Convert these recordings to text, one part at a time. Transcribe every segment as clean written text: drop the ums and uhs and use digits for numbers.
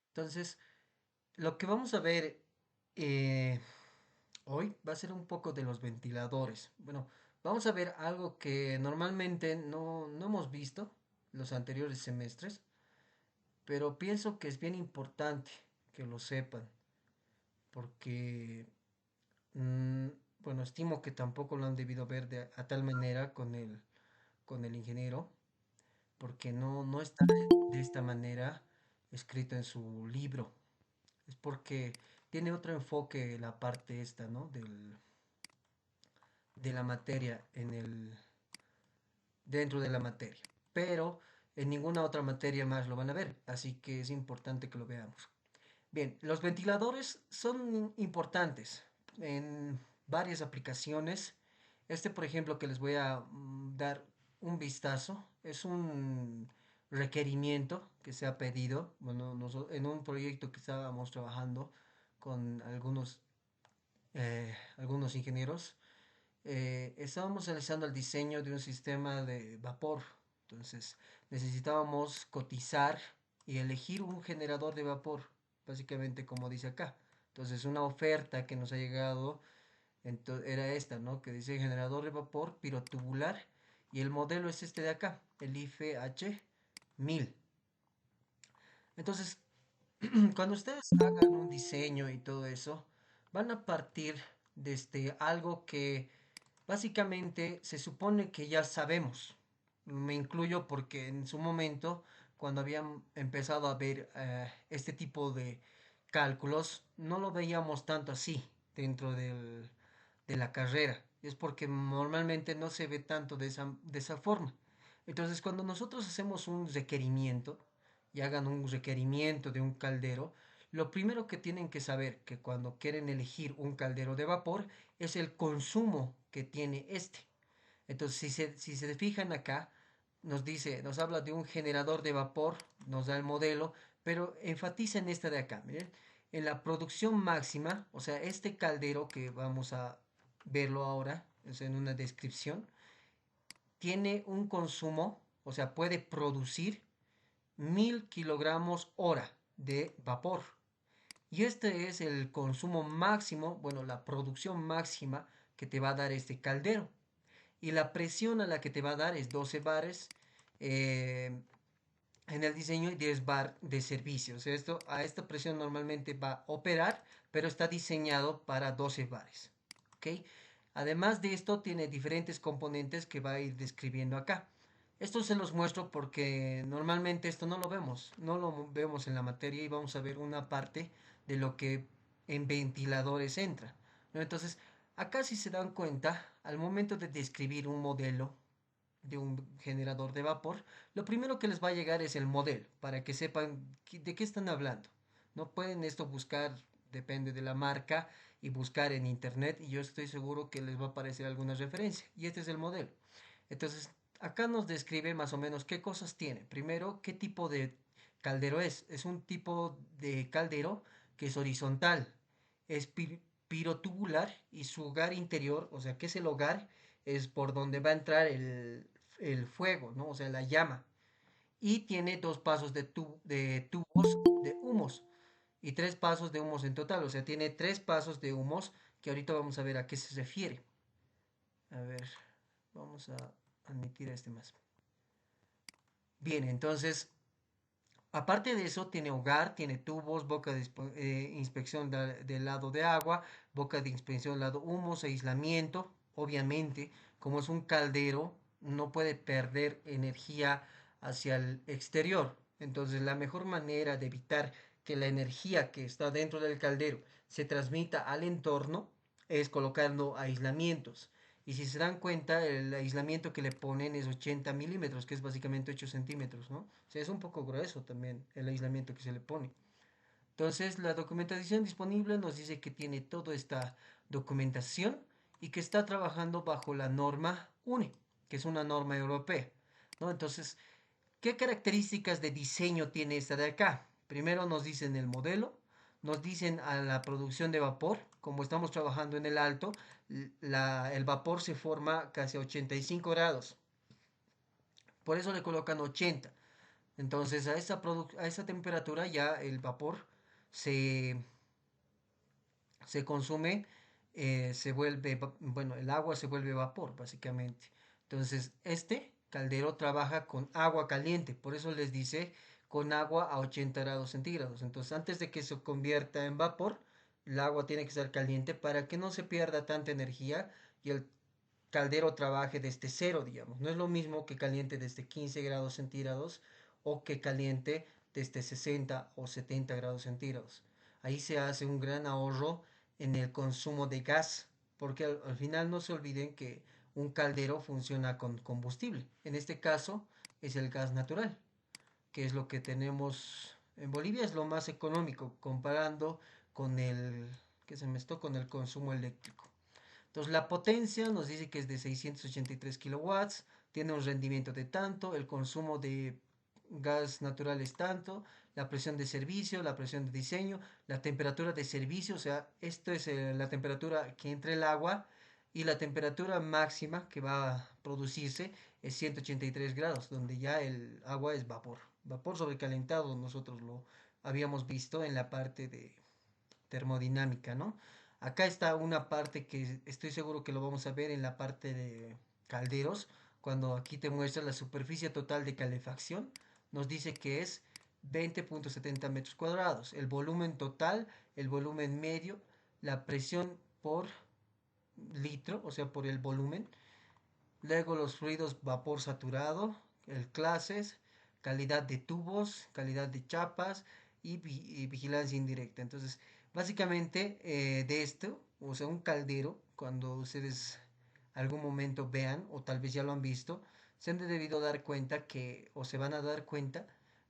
Entonces, lo que vamos a ver eh, hoy va a ser un poco de los ventiladores. Bueno, vamos a ver algo que normalmente no hemos visto los anteriores semestres, pero pienso que es bien importante que lo sepan, porque, mm, bueno, estimo que tampoco lo han debido ver a tal manera con el ingeniero, porque no está de esta manera escrito en su libro. Es porque tiene otro enfoque la parte esta, ¿no? De la materia dentro de la materia. Pero en ninguna otra materia más lo van a ver, así que es importante que lo veamos. Bien, los ventiladores son importantes en varias aplicaciones. Este, por ejemplo, que les voy a dar un vistazo, es un requerimiento que se ha pedido, bueno, en un proyecto que estábamos trabajando con algunos ingenieros. Estábamos realizando el diseño de un sistema de vapor. Entonces necesitábamos cotizar y elegir un generador de vapor, básicamente como dice acá. Entonces una oferta que nos ha llegado era esta, ¿no? Que dice generador de vapor pirotubular y el modelo es este de acá, el IFH 1000. Entonces, cuando ustedes hagan un diseño y todo eso, van a partir desde algo que básicamente se supone que ya sabemos. Me incluyo porque en su momento, cuando habían empezado a ver este tipo de cálculos, no lo veíamos tanto así dentro de la carrera. Es porque normalmente no se ve tanto de esa forma. Entonces, cuando nosotros hacemos un requerimiento y hagan un requerimiento de un caldero, lo primero que tienen que saber que cuando quieren elegir un caldero de vapor es el consumo que tiene este. Entonces, si se fijan acá, nos habla de un generador de vapor, nos da el modelo, pero enfatiza en esta de acá, miren, en la producción máxima, o sea, este caldero que vamos a verlo ahora, es en una descripción, tiene un consumo, o sea, puede producir 1000 kilogramos hora de vapor. Y este es el consumo máximo, bueno, la producción máxima que te va a dar este caldero. Y la presión a la que te va a dar es 12 bares eh, en el diseño y 10 bar de servicio. O sea, a esta presión normalmente va a operar, pero está diseñado para 12 bares. ¿Ok? Además de esto, tiene diferentes componentes que va a ir describiendo acá. Esto se los muestro porque normalmente esto no lo vemos, no lo vemos en la materia y vamos a ver una parte de lo que en ventiladores entra, ¿no? Entonces, acá si se dan cuenta, al momento de describir un modelo de un generador de vapor, lo primero que les va a llegar es el modelo, para que sepan de qué están hablando. No pueden esto buscar, depende de la marca, y buscar en internet, y yo estoy seguro que les va a aparecer alguna referencia. Y este es el modelo. Entonces, acá nos describe más o menos qué cosas tiene. Primero, qué tipo de caldero es. Es un tipo de caldero que es horizontal, es pirotubular y su hogar interior, o sea, que es el hogar, es por donde va a entrar el fuego, ¿no? O sea, la llama. Y tiene dos pasos de tubos de humos y tres pasos de humos en total. O sea, tiene tres pasos de humos que ahorita vamos a ver a qué se refiere. A ver, vamos a admitir a este más. Bien, entonces, aparte de eso, tiene hogar, tiene tubos, boca de inspección del lado de agua, boca de inspección del lado humos, aislamiento. Obviamente, como es un caldero, no puede perder energía hacia el exterior. Entonces, la mejor manera de evitar que la energía que está dentro del caldero se transmita al entorno es colocando aislamientos. Y si se dan cuenta, el aislamiento que le ponen es 80 milímetros, que es básicamente 8 centímetros, ¿no? O sea, es un poco grueso también el aislamiento que se le pone. Entonces, la documentación disponible nos dice que tiene toda esta documentación y que está trabajando bajo la norma UNE, que es una norma europea, ¿no? Entonces, ¿qué características de diseño tiene esta de acá? Primero nos dicen el modelo, nos dicen a la producción de vapor, como estamos trabajando en el alto, el vapor se forma casi a 85 grados, por eso le colocan 80. Entonces a esa temperatura ya el vapor se, se consume, se vuelve, bueno, el agua se vuelve vapor, básicamente. Entonces, este caldero trabaja con agua caliente, por eso les dice con agua a 80 grados centígrados. Entonces, antes de que se convierta en vapor, el agua tiene que estar caliente para que no se pierda tanta energía y el caldero trabaje desde cero, digamos. No es lo mismo que caliente desde 15 grados centígrados o que caliente desde 60 o 70 grados centígrados. Ahí se hace un gran ahorro en el consumo de gas, porque al final no se olviden que un caldero funciona con combustible. En este caso es el gas natural, que es lo que tenemos en Bolivia, es lo más económico comparando con el que se mezcló con el consumo eléctrico. Entonces la potencia nos dice que es de 683 kilowatts, tiene un rendimiento de tanto, el consumo de gas natural es tanto, la presión de servicio, la presión de diseño, la temperatura de servicio, o sea, esto es la temperatura que entra el agua y la temperatura máxima que va a producirse es 183 grados, donde ya el agua es vapor. Vapor sobrecalentado nosotros lo habíamos visto en la parte de termodinámica, ¿no? Acá está una parte que estoy seguro que lo vamos a ver en la parte de calderos, cuando aquí te muestra la superficie total de calefacción, nos dice que es 20.70 metros cuadrados, el volumen total, el volumen medio, la presión por litro, o sea, por el volumen, luego los fluidos vapor saturado, el clases, calidad de tubos, calidad de chapas y vigilancia indirecta. Entonces, básicamente de esto, o sea, un caldero, cuando ustedes algún momento vean, o tal vez ya lo han visto, se han de debido dar cuenta que, o se van a dar cuenta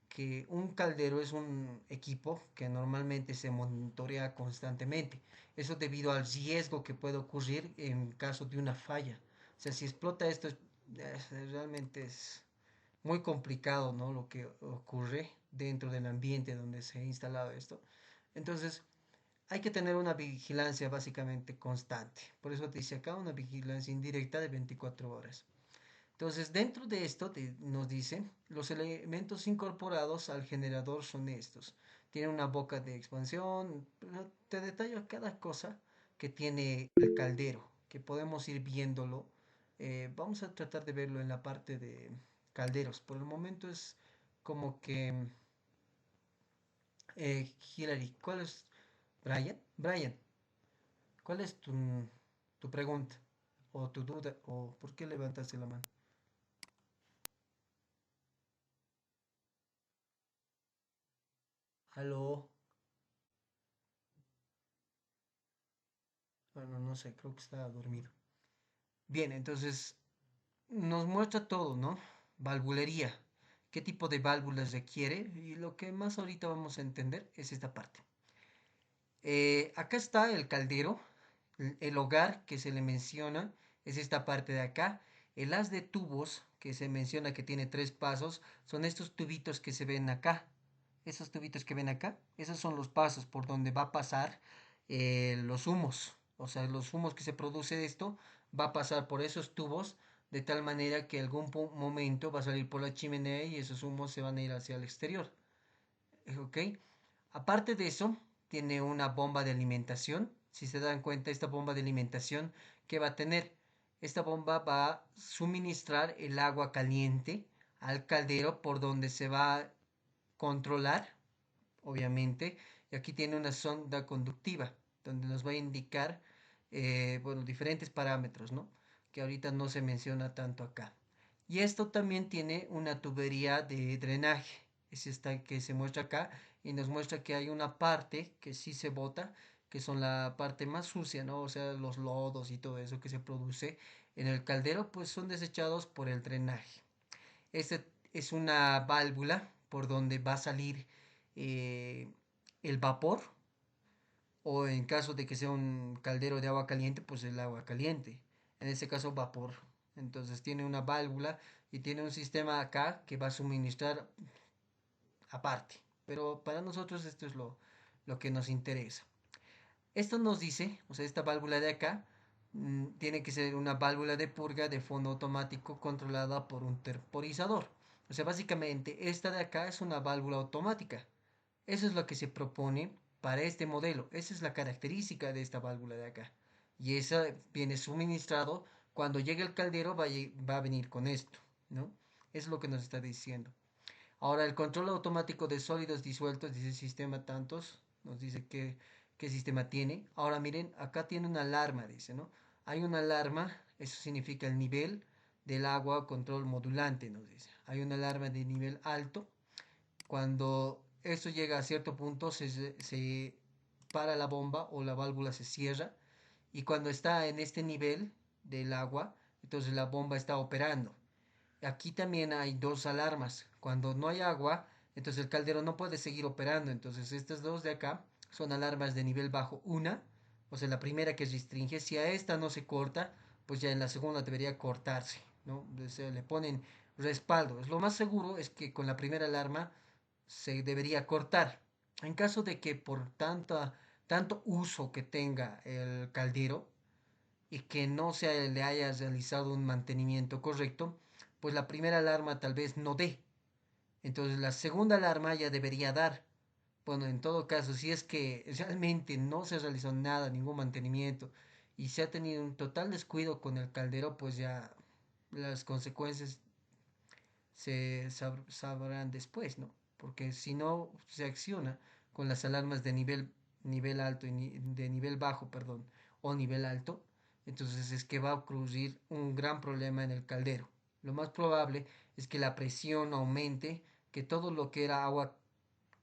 que un caldero es un equipo que normalmente se monitorea constantemente. Eso debido al riesgo que puede ocurrir en caso de una falla. O sea, si explota esto, realmente es muy complicado, ¿no? Lo que ocurre dentro del ambiente donde se ha instalado esto. Entonces, hay que tener una vigilancia básicamente constante. Por eso te dice acá una vigilancia indirecta de 24 horas. Entonces, dentro de esto nos dice, los elementos incorporados al generador son estos. Tiene una boca de expansión, te detallo cada cosa que tiene el caldero, que podemos ir viéndolo. Vamos a tratar de verlo en la parte de calderos. Por el momento es como que, Hillary, ¿cuál es? Brian, Brian, ¿cuál es tu pregunta? O tu duda, o por qué levantaste la mano. Aló. Bueno, no sé, creo que está dormido. Bien, entonces nos muestra todo, ¿no? Valvulería. ¿Qué tipo de válvulas requiere? Y lo que más ahorita vamos a entender es esta parte. Acá está el caldero, el hogar que se le menciona es esta parte de acá. El haz de tubos que se menciona que tiene tres pasos son estos tubitos que se ven acá. Esos tubitos que ven acá, esos son los pasos por donde va a pasar los humos. O sea, los humos que se produce de esto va a pasar por esos tubos de tal manera que algún momento va a salir por la chimenea y esos humos se van a ir hacia el exterior. ¿Ok? Aparte de eso, tiene una bomba de alimentación. Si se dan cuenta, esta bomba de alimentación, ¿qué va a tener? Esta bomba va a suministrar el agua caliente al caldero por donde se va a controlar, obviamente. Y aquí tiene una sonda conductiva donde nos va a indicar, bueno, diferentes parámetros, ¿no? Que ahorita no se menciona tanto acá. Y esto también tiene una tubería de drenaje. Es esta que se muestra acá y nos muestra que hay una parte que sí se bota, que son la parte más sucia, ¿no? O sea, los lodos y todo eso que se produce en el caldero, pues son desechados por el drenaje. Esta es una válvula por donde va a salir eh, el vapor o en caso de que sea un caldero de agua caliente, pues el agua caliente. En este caso vapor. Entonces tiene una válvula y tiene un sistema acá que va a suministrar aparte. Pero para nosotros esto es lo que nos interesa. Esto nos dice, o sea, esta válvula de acá tiene que ser una válvula de purga de fondo automático controlada por un temporizador. O sea, básicamente esta de acá es una válvula automática. Eso es lo que se propone para este modelo. Esa es la característica de esta válvula de acá. Y esa viene suministrado. Cuando llegue el caldero va a venir con esto, ¿no? Es lo que nos está diciendo. Ahora, el control automático de sólidos disueltos, dice sistema tantos, nos dice qué sistema tiene. Ahora miren, acá tiene una alarma, dice, ¿no? Hay una alarma, eso significa el nivel del agua, control modulante, nos dice. Hay una alarma de nivel alto. Cuando esto llega a cierto punto, se para la bomba o la válvula se cierra. Y cuando está en este nivel del agua, entonces la bomba está operando. Aquí también hay dos alarmas. Cuando no hay agua, entonces el caldero no puede seguir operando. Entonces estas dos de acá son alarmas de nivel bajo. Una, o sea, la primera que restringe. Si a esta no se corta, pues ya en la segunda debería cortarse, ¿no? O sea, le ponen respaldo. Lo más seguro es que con la primera alarma se debería cortar. En caso de que por tanto uso que tenga el caldero, y que no se le haya realizado un mantenimiento correcto, pues la primera alarma tal vez no dé. Entonces la segunda alarma ya debería dar. Bueno, en todo caso, si es que realmente no se realizó nada, ningún mantenimiento, y se ha tenido un total descuido con el caldero, pues ya las consecuencias sabrán después, ¿no? Porque si no se acciona con las alarmas de nivel alto y de nivel bajo, perdón, o nivel alto, entonces es que va a ocurrir un gran problema en el caldero. Lo más probable es que la presión aumente, que todo lo que era agua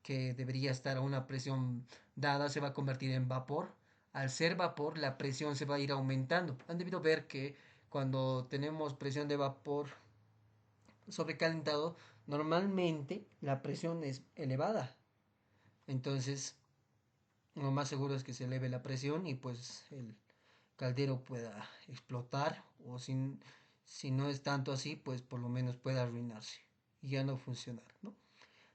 que debería estar a una presión dada se va a convertir en vapor. Al ser vapor, la presión se va a ir aumentando. Han debido ver que cuando tenemos presión de vapor sobrecalentado, normalmente la presión es elevada. Entonces, lo más seguro es que se eleve la presión y pues el caldero pueda explotar o si no es tanto así, pues por lo menos pueda arruinarse y ya no funcionar, ¿no?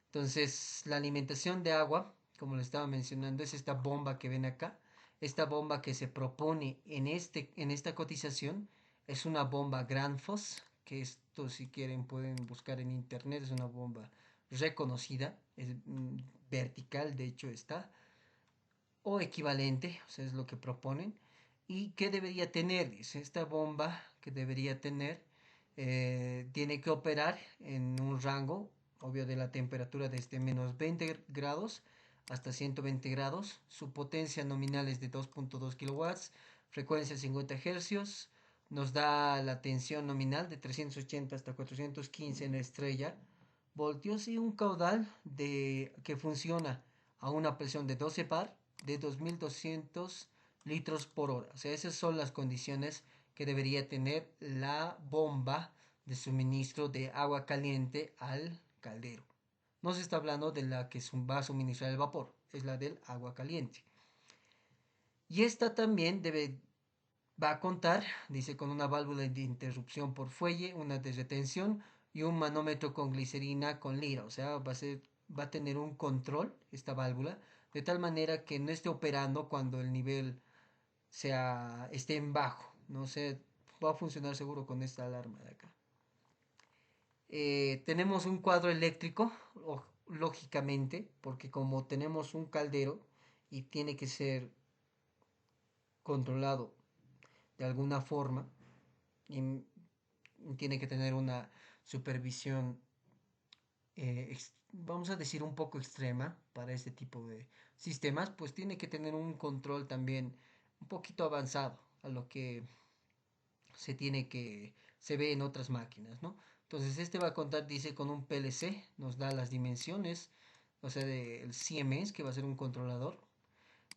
Entonces, la alimentación de agua, como le estaba mencionando, es esta bomba que ven acá. Esta bomba que se propone en esta cotización es una bomba Granfos, que esto si quieren pueden buscar en internet, es una bomba reconocida, es vertical, de hecho está, o equivalente, o sea, es lo que proponen. ¿Y qué debería tener? Dice, esta bomba que debería tener tiene que operar en un rango, obvio, de la temperatura desde menos 20 grados hasta 120 grados. Su potencia nominal es de 2.2 kilowatts, frecuencia 50 hercios. Nos da la tensión nominal de 380 hasta 415 en la estrella voltios y un caudal que funciona a una presión de 12 bar de 2200 litros por hora. O sea, esas son las condiciones que debería tener la bomba de suministro de agua caliente al caldero. No se está hablando de la que va a suministrar el vapor, es la del agua caliente. Y esta también va a contar, dice, con una válvula de interrupción por fuelle, una de retención y un manómetro con glicerina con lira. O sea, va a tener un control esta válvula de tal manera que no esté operando cuando el nivel esté en bajo. No sé, va a funcionar seguro con esta alarma de acá. Tenemos un cuadro eléctrico, lógicamente, porque como tenemos un caldero y tiene que ser controlado de alguna forma y tiene que tener una supervisión, vamos a decir, un poco extrema para este tipo de sistemas, pues tiene que tener un control también un poquito avanzado a lo que se ve en otras máquinas, ¿no? Entonces este va a contar, dice, con un PLC, nos da las dimensiones, o sea, del Siemens, que va a ser un controlador.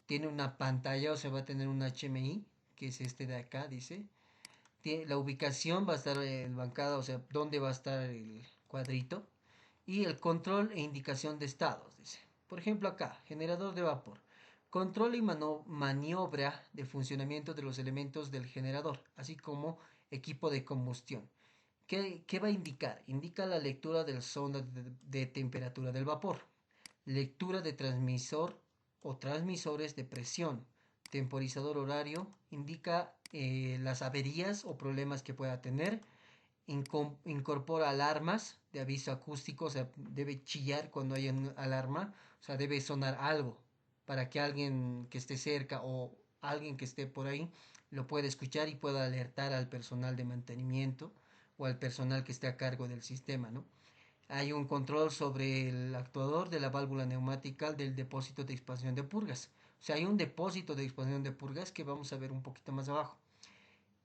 Tiene una pantalla, o sea, va a tener un HMI, que es este de acá, dice. La ubicación va a estar el bancada, o sea, dónde va a estar el cuadrito. Y el control e indicación de estados, dice. Por ejemplo, acá, generador de vapor. Control y maniobra de funcionamiento de los elementos del generador, así como equipo de combustión. ¿Qué va a indicar? Indica la lectura del sonda de temperatura del vapor, lectura de transmisor o transmisores de presión, temporizador horario, indica las averías o problemas que pueda tener incorpora alarmas de aviso acústico, o sea, debe chillar cuando hay una alarma, o sea, debe sonar algo para que alguien que esté cerca o alguien que esté por ahí lo pueda escuchar y pueda alertar al personal de mantenimiento o al personal que esté a cargo del sistema, ¿no? Hay un control sobre el actuador de la válvula neumática del depósito de expansión de purgas. O sea, hay un depósito de expansión de purgas que vamos a ver un poquito más abajo.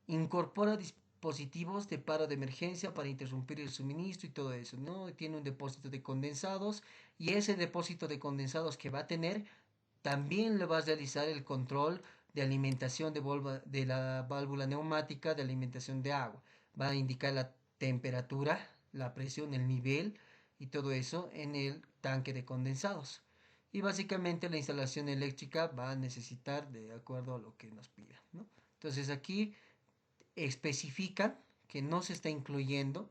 Incorpora dispositivos de paro de emergencia para interrumpir el suministro y todo eso, ¿no? Tiene un depósito de condensados y ese depósito de condensados que va a tener también le va a realizar el control de alimentación de la válvula neumática de alimentación de agua. Va a indicar la temperatura, la presión, el nivel y todo eso en el tanque de condensados. Y básicamente la instalación eléctrica va a necesitar de acuerdo a lo que nos pida, ¿no? Entonces aquí especifican que no se está incluyendo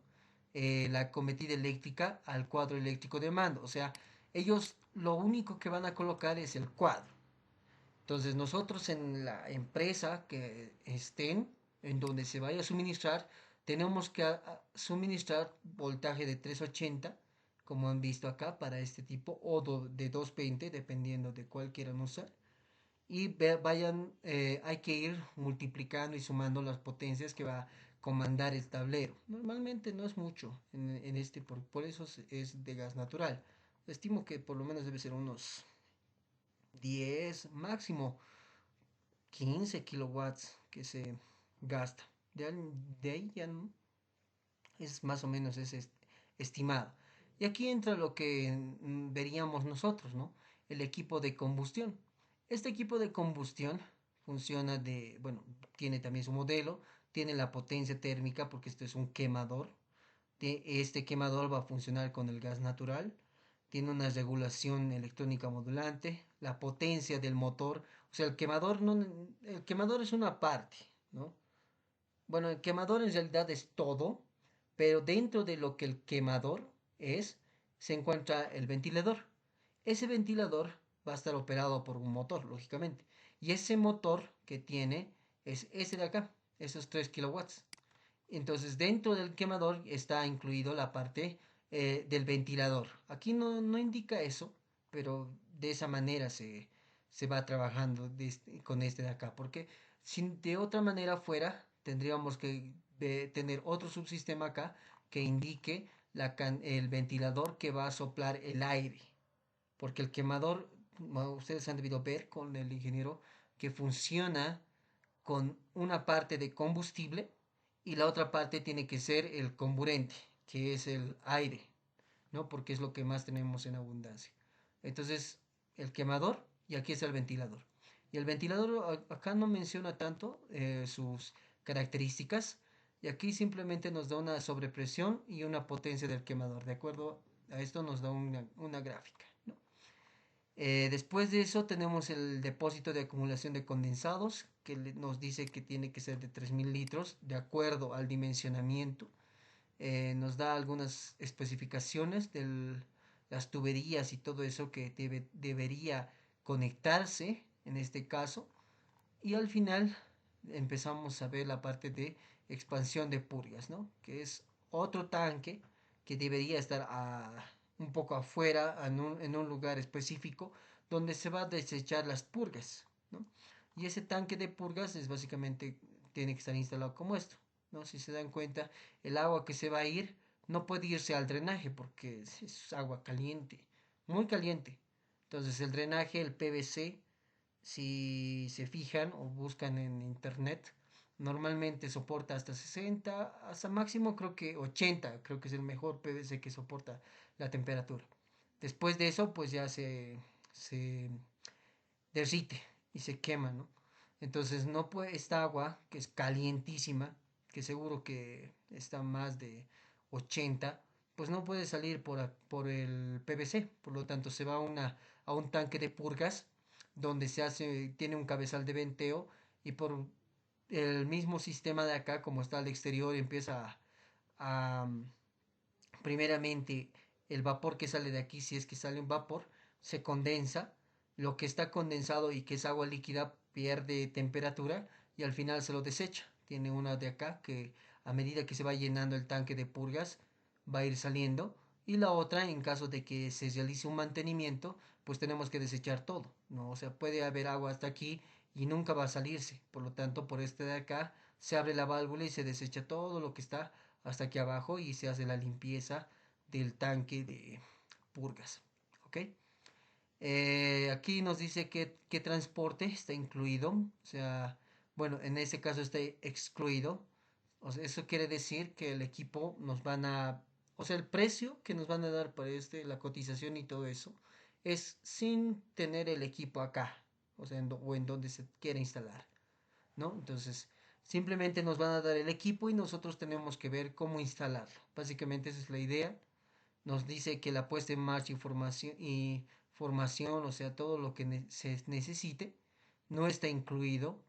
la cometida eléctrica al cuadro eléctrico de mando. O sea, ellos lo único que van a colocar es el cuadro. Entonces nosotros en la empresa que estén, en donde se vaya a suministrar, tenemos que suministrar voltaje de 380, como han visto acá, para este tipo, o de 220, dependiendo de cuál quieran usar. Y hay que ir multiplicando y sumando las potencias que va a comandar el tablero. Normalmente no es mucho en este, por eso es de gas natural. Estimo que por lo menos debe ser unos 10, máximo 15 kilowatts que se gasta. De ahí ya no, es más o menos ese estimado. Y aquí entra lo que veríamos nosotros, ¿no? El equipo de combustión. Este equipo de combustión funciona bueno, tiene también su modelo, tiene la potencia térmica porque esto es un quemador. Este quemador va a funcionar con el gas natural, tiene una regulación electrónica modulante, la potencia del motor, o sea, el quemador es una parte, ¿no? Bueno, el quemador en realidad es todo, pero dentro de lo que el quemador es, se encuentra el ventilador. Ese ventilador va a estar operado por un motor, lógicamente. Y ese motor que tiene es ese de acá, esos 3 kilowatts. Entonces, dentro del quemador está incluido la parte del ventilador. Aquí no indica eso, pero de esa manera se va trabajando con este de acá. Porque si de otra manera fuera, tendríamos que tener otro subsistema acá que indique el ventilador que va a soplar el aire. Porque el quemador, bueno, ustedes han debido ver con el ingeniero que funciona con una parte de combustible y la otra parte tiene que ser el comburente, que es el aire, ¿no? Porque es lo que más tenemos en abundancia. Entonces, el quemador y aquí es el ventilador. Y el ventilador acá no menciona tanto sus características y aquí simplemente nos da una sobrepresión y una potencia del quemador. De acuerdo a esto nos da una gráfica, ¿no? Después de eso tenemos el depósito de acumulación de condensados que nos dice que tiene que ser de 3000 litros de acuerdo al dimensionamiento. Nos da algunas especificaciones de las tuberías y todo eso que debería conectarse en este caso. Y al final empezamos a ver la parte de expansión de purgas, ¿no? Que es otro tanque que debería estar un poco afuera, en un lugar específico, donde se va a desechar las purgas, ¿no? Y ese tanque de purgas es básicamente, tiene que estar instalado como esto, ¿no? Si se dan cuenta, el agua que se va a ir no puede irse al drenaje porque es agua caliente, muy caliente. Entonces el drenaje, el PVC, si se fijan o buscan en internet, normalmente soporta hasta 60, hasta máximo creo que 80, creo que es el mejor PVC que soporta la temperatura. Después de eso, pues ya se derrite y se quema, ¿no? Entonces no puede, esta agua, que es calientísima, que seguro que está más de 80, pues no puede salir por el PVC, por lo tanto se va a un tanque de purgas donde tiene un cabezal de venteo y por el mismo sistema de acá, como está al exterior, empieza a primeramente el vapor que sale de aquí, si es que sale un vapor, se condensa, lo que está condensado y que es agua líquida pierde temperatura y al final se lo desecha. Tiene una de acá que a medida que se va llenando el tanque de purgas, va a ir saliendo. Y la otra, en caso de que se realice un mantenimiento, pues tenemos que desechar todo, ¿no? O sea, puede haber agua hasta aquí y nunca va a salirse. Por lo tanto, por este de acá, se abre la válvula y se desecha todo lo que está hasta aquí abajo y se hace la limpieza del tanque de purgas. ¿Ok? Aquí nos dice que transporte está incluido. O sea, bueno, en ese caso está excluido. O sea, eso quiere decir que el equipo nos van a... O sea, el precio que nos van a dar para la cotización y todo eso, es sin tener el equipo acá. O sea, o en donde se quiere instalar. ¿No? Entonces, simplemente nos van a dar el equipo y nosotros tenemos que ver cómo instalarlo. Básicamente esa es la idea. Nos dice que la puesta en marcha y formación, o sea, todo lo que se necesite, no está incluido.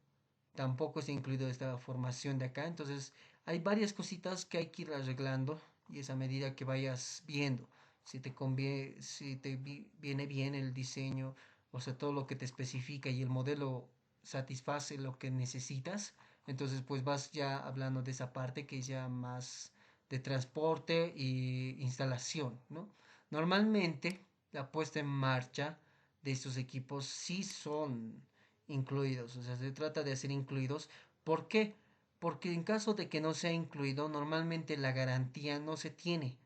Tampoco está incluido esta formación de acá. Entonces, hay varias cositas que hay que ir arreglando y es a medida que vayas viendo. Si te conviene, si te viene bien el diseño, o sea, todo lo que te especifica y el modelo satisface lo que necesitas, entonces pues vas ya hablando de esa parte que es ya más de transporte y instalación, ¿no? Normalmente la puesta en marcha de estos equipos sí son incluidos, o sea, se trata de hacer incluidos. ¿Por qué? Porque en caso de que no sea incluido, normalmente la garantía no se tiene.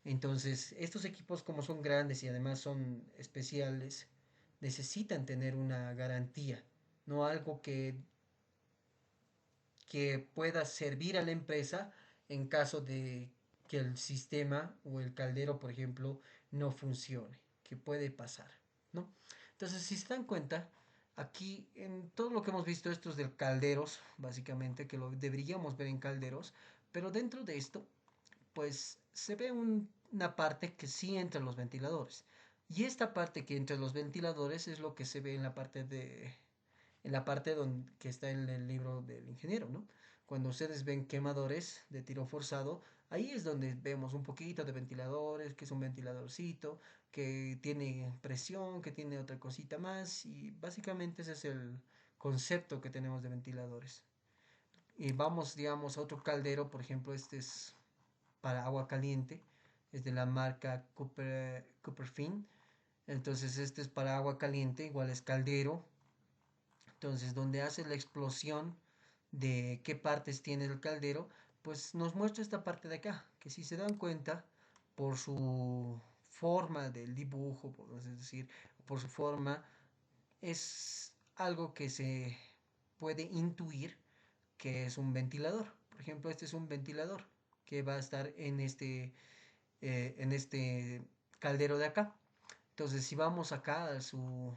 Entonces, estos equipos como son grandes y además son especiales, necesitan tener una garantía, no algo que pueda servir a la empresa en caso de que el sistema o el caldero, por ejemplo, no funcione, que puede pasar, ¿no? Entonces, si se dan cuenta, aquí en todo lo que hemos visto, esto es de calderos, básicamente, que lo deberíamos ver en calderos, pero dentro de esto, pues se ve una parte que sí entra en los ventiladores. Y esta parte que entra en los ventiladores es lo que se ve en la parte donde, que está en el libro del ingeniero, ¿no? Cuando ustedes ven quemadores de tiro forzado, ahí es donde vemos un poquito de ventiladores, que es un ventiladorcito, que tiene presión, que tiene otra cosita más, y básicamente ese es el concepto que tenemos de ventiladores. Y vamos, digamos, a otro caldero, por ejemplo, este es para agua caliente, es de la marca Cooperfin. Entonces este es para agua caliente, igual es caldero, entonces, donde hace la explosión de qué partes tiene el caldero, pues nos muestra esta parte de acá, que si se dan cuenta, por su forma del dibujo, es decir, por su forma, es algo que se puede intuir que es un ventilador. Por ejemplo, este es un ventilador que va a estar en este caldero de acá. Entonces, si vamos acá a su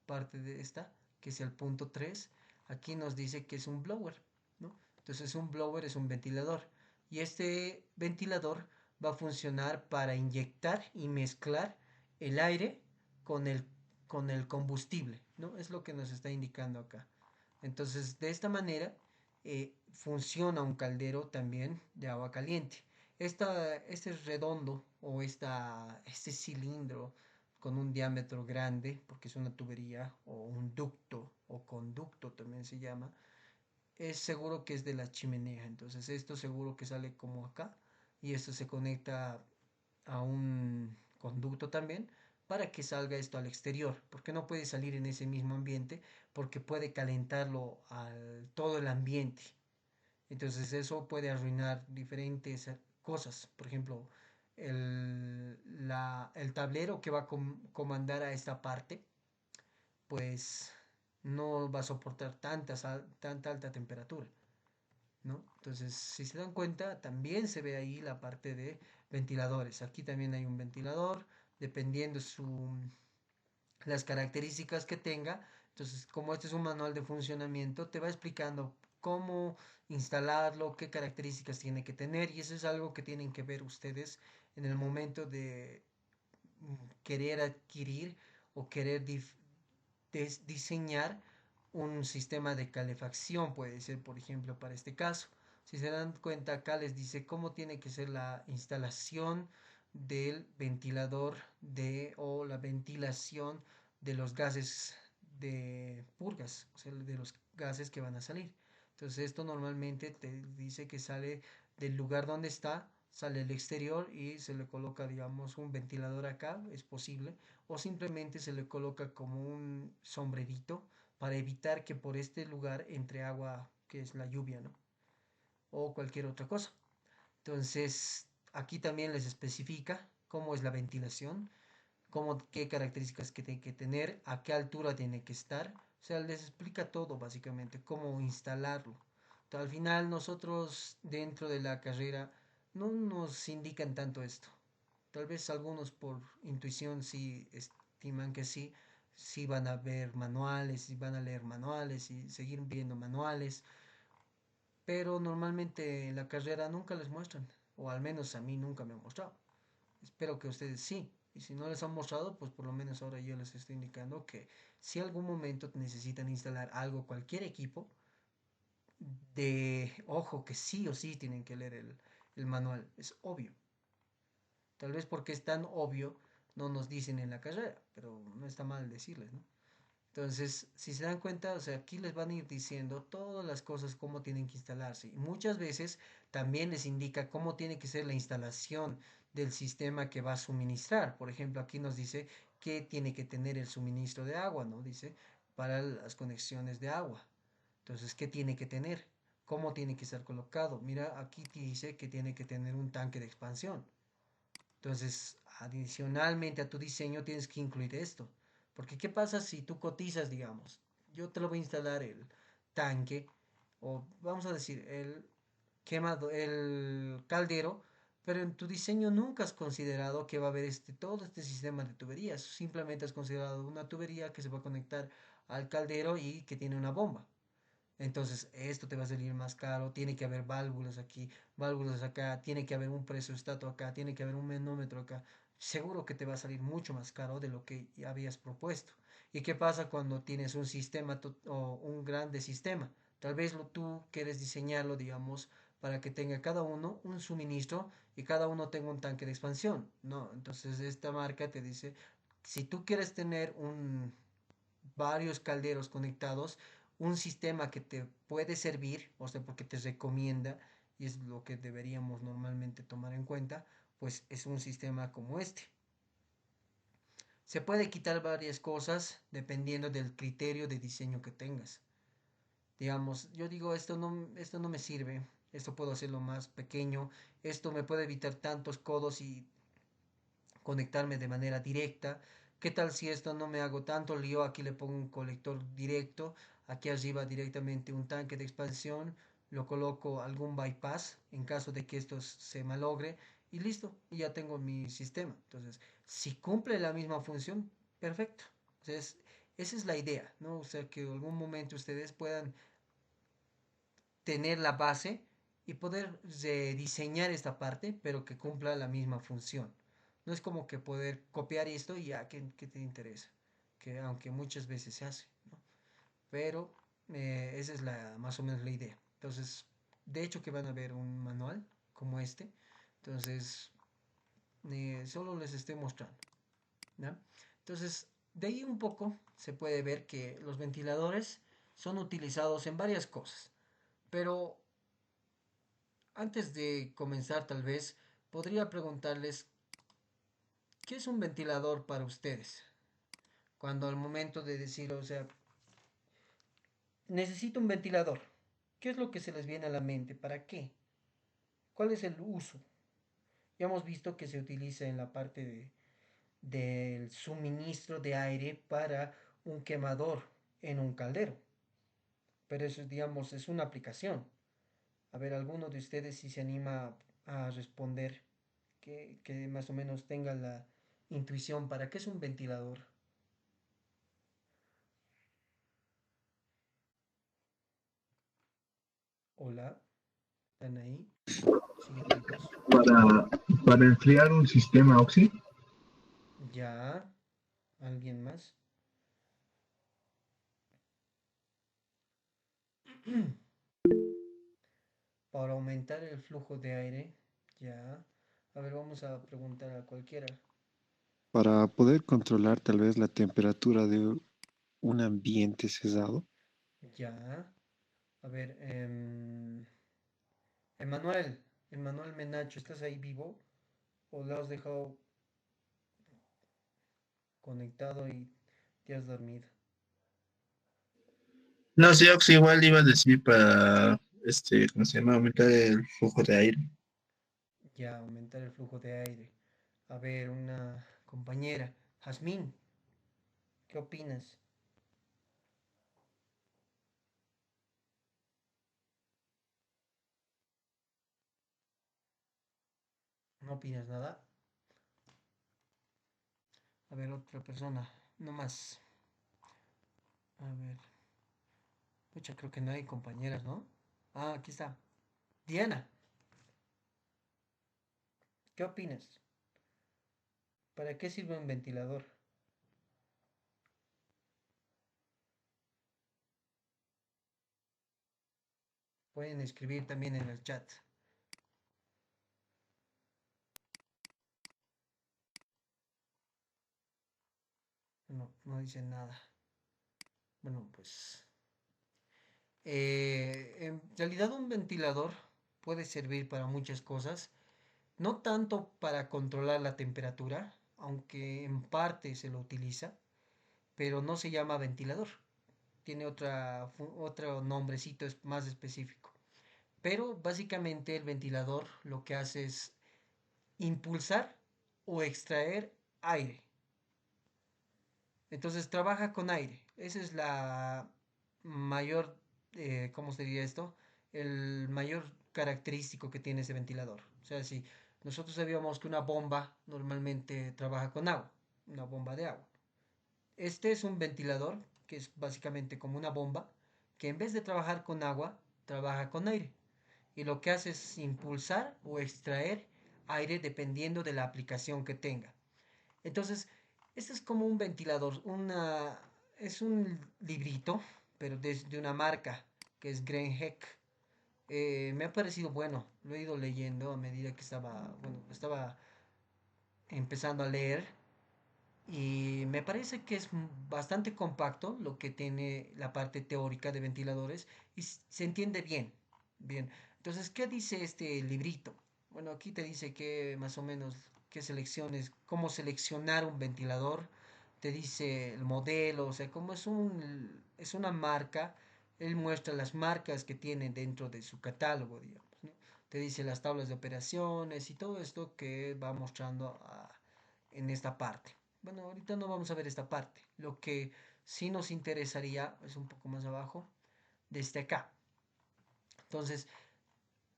parte de esta, que es el punto 3 aquí nos dice que es un blower, ¿no? Entonces un blower es un ventilador y este ventilador va a funcionar para inyectar y mezclar el aire con con el combustible, ¿no? Es lo que nos está indicando acá. Entonces, de esta manera funciona un caldero también de agua caliente. Este redondo o este cilindro con un diámetro grande, porque es una tubería o un ducto o conducto también se llama, es seguro que es de la chimenea. Entonces esto seguro que sale como acá y esto se conecta a un conducto también para que salga esto al exterior, porque no puede salir en ese mismo ambiente porque puede calentarlo al todo el ambiente. Entonces eso puede arruinar diferentes cosas. Por ejemplo, el tablero que va a comandar a esta parte, pues no va a soportar tanta alta temperatura, ¿no? Entonces, si se dan cuenta, también se ve ahí la parte de ventiladores. Aquí también hay un ventilador, dependiendo las características que tenga. Entonces, como este es un manual de funcionamiento, te va explicando cómo instalarlo, qué características tiene que tener y eso es algo que tienen que ver ustedes en el momento de querer adquirir o querer diseñar un sistema de calefacción, puede ser por ejemplo para este caso. Si se dan cuenta acá les dice cómo tiene que ser la instalación del ventilador o la ventilación de los gases de purgas, o sea, de los gases que van a salir. Entonces esto normalmente te dice que sale del lugar donde está, sale al exterior y se le coloca, digamos, un ventilador acá, es posible, o simplemente se le coloca como un sombrerito para evitar que por este lugar entre agua, que es la lluvia, ¿no? O cualquier otra cosa. Entonces, aquí también les especifica cómo es la ventilación, qué características que tiene que tener, a qué altura tiene que estar. O sea, les explica todo básicamente, cómo instalarlo. Al final nosotros dentro de la carrera no nos indican tanto esto. Tal vez algunos por intuición sí estiman que sí, sí van a ver manuales, sí van a leer manuales y seguir viendo manuales, pero normalmente en la carrera nunca les muestran, o al menos a mí nunca me han mostrado. Espero que ustedes sí. Y si no les han mostrado, pues por lo menos ahora yo les estoy indicando que si algún momento necesitan instalar algo, cualquier equipo, de ojo que sí o sí tienen que leer el manual. Es obvio. Tal vez porque es tan obvio, no nos dicen en la carrera, pero no está mal decirles, ¿no? Entonces, si se dan cuenta, o sea, aquí les van a ir diciendo todas las cosas, cómo tienen que instalarse. Y muchas veces también les indica cómo tiene que ser la instalación del sistema que va a suministrar. Por ejemplo, aquí nos dice que tiene que tener el suministro de agua, ¿no? Dice, para las conexiones de agua. Entonces, ¿qué tiene que tener? ¿Cómo tiene que estar colocado? Mira, aquí te dice que tiene que tener un tanque de expansión. Entonces, adicionalmente a tu diseño tienes que incluir esto. Porque ¿qué pasa si tú cotizas, digamos? Yo te lo voy a instalar el tanque, o vamos a decir, el quemado, el caldero, pero en tu diseño nunca has considerado que va a haber todo este sistema de tuberías. Simplemente has considerado una tubería que se va a conectar al caldero y que tiene una bomba. Entonces, esto te va a salir más caro, tiene que haber válvulas aquí, válvulas acá, tiene que haber un presustato acá, tiene que haber un manómetro acá. Seguro que te va a salir mucho más caro de lo que habías propuesto. ¿Y qué pasa cuando tienes un sistema o un grande sistema? Tal vez tú quieres diseñarlo, digamos, para que tenga cada uno un suministro y cada uno tenga un tanque de expansión. No, entonces esta marca te dice, si tú quieres tener varios calderos conectados, un sistema que te puede servir, o sea, porque te recomienda, y es lo que deberíamos normalmente tomar en cuenta, pues es un sistema como este. Se puede quitar varias cosas dependiendo del criterio de diseño que tengas. Digamos, yo digo, esto no me sirve, esto puedo hacerlo más pequeño, esto me puede evitar tantos codos y conectarme de manera directa. ¿Qué tal si esto no me hago tanto lío? Aquí le pongo un colector directo, aquí arriba directamente un tanque de expansión, lo coloco algún bypass en caso de que esto se malogre y listo, y ya tengo mi sistema. Entonces, si cumple la misma función, perfecto. Entonces, esa es la idea, ¿no? O sea, que en algún momento ustedes puedan tener la base y poder diseñar esta parte, pero que cumpla la misma función. No es como que poder copiar esto y ya, ¿qué te interesa? Que aunque muchas veces se hace, ¿no? Pero esa es más o menos la idea. Entonces, de hecho que van a ver un manual como este. Entonces, solo les estoy mostrando, ¿no? Entonces, de ahí un poco se puede ver que los ventiladores son utilizados en varias cosas. Pero antes de comenzar, tal vez, podría preguntarles, ¿qué es un ventilador para ustedes? Cuando al momento de decir, o sea, necesito un ventilador, ¿qué es lo que se les viene a la mente? ¿Para qué? ¿Cuál es el uso? Ya hemos visto que se utiliza en la parte del suministro de aire para un quemador en un caldero. Pero eso, digamos, es una aplicación. A ver, alguno de ustedes si se anima a responder, que más o menos tenga la intuición para qué es un ventilador. Hola, ¿están ahí? Sí, chicos. para, para enfriar un sistema Oxy. Ya, ¿alguien más? Para aumentar el flujo de aire. Ya. A ver, vamos a preguntar a cualquiera. Para poder controlar tal vez la temperatura de un ambiente cesado. Ya. A ver, Emanuel, Emanuel Menacho, ¿estás ahí vivo? ¿O lo has dejado conectado y te has dormido? No, sí, Ox, igual iba a decir para, ¿cómo se llama? Aumentar el flujo de aire. Ya, aumentar el flujo de aire. A ver, una compañera, Jazmín, ¿qué opinas? ¿No opinas nada? A ver, otra persona, no más. A ver, pucha, creo que no hay compañeras, ¿no? Ah, aquí está. Diana, ¿qué opinas? ¿Para qué sirve un ventilador? Pueden escribir también en el chat. No, no dicen nada. Bueno, pues en realidad un ventilador puede servir para muchas cosas, no tanto para controlar la temperatura, aunque en parte se lo utiliza, pero no se llama ventilador, tiene otro nombrecito más específico. Pero básicamente el ventilador lo que hace es impulsar o extraer aire. Entonces trabaja con aire. Esa es la mayor, ¿cómo se diría esto? El mayor característico que tiene ese ventilador. O sea, si nosotros sabíamos que una bomba normalmente trabaja con agua, una bomba de agua. Este es un ventilador que es básicamente como una bomba que en vez de trabajar con agua, trabaja con aire. Y lo que hace es impulsar o extraer aire dependiendo de la aplicación que tenga. Entonces, este es como un ventilador, es un librito, pero de una marca que es Greenheck. Me ha parecido bueno, lo he ido leyendo a medida que estaba empezando a leer y me parece que es bastante compacto lo que tiene la parte teórica de ventiladores y se entiende bien, bien. Entonces, ¿qué dice este librito? Bueno, aquí te dice que más o menos qué selecciones, cómo seleccionar un ventilador, te dice el modelo, o sea, como es una marca, él muestra las marcas que tiene dentro de su catálogo, digamos, ¿no? Te dice las tablas de operaciones y todo esto que va mostrando en esta parte. Bueno, ahorita no vamos a ver esta parte. Lo que sí nos interesaría es un poco más abajo, desde acá. Entonces,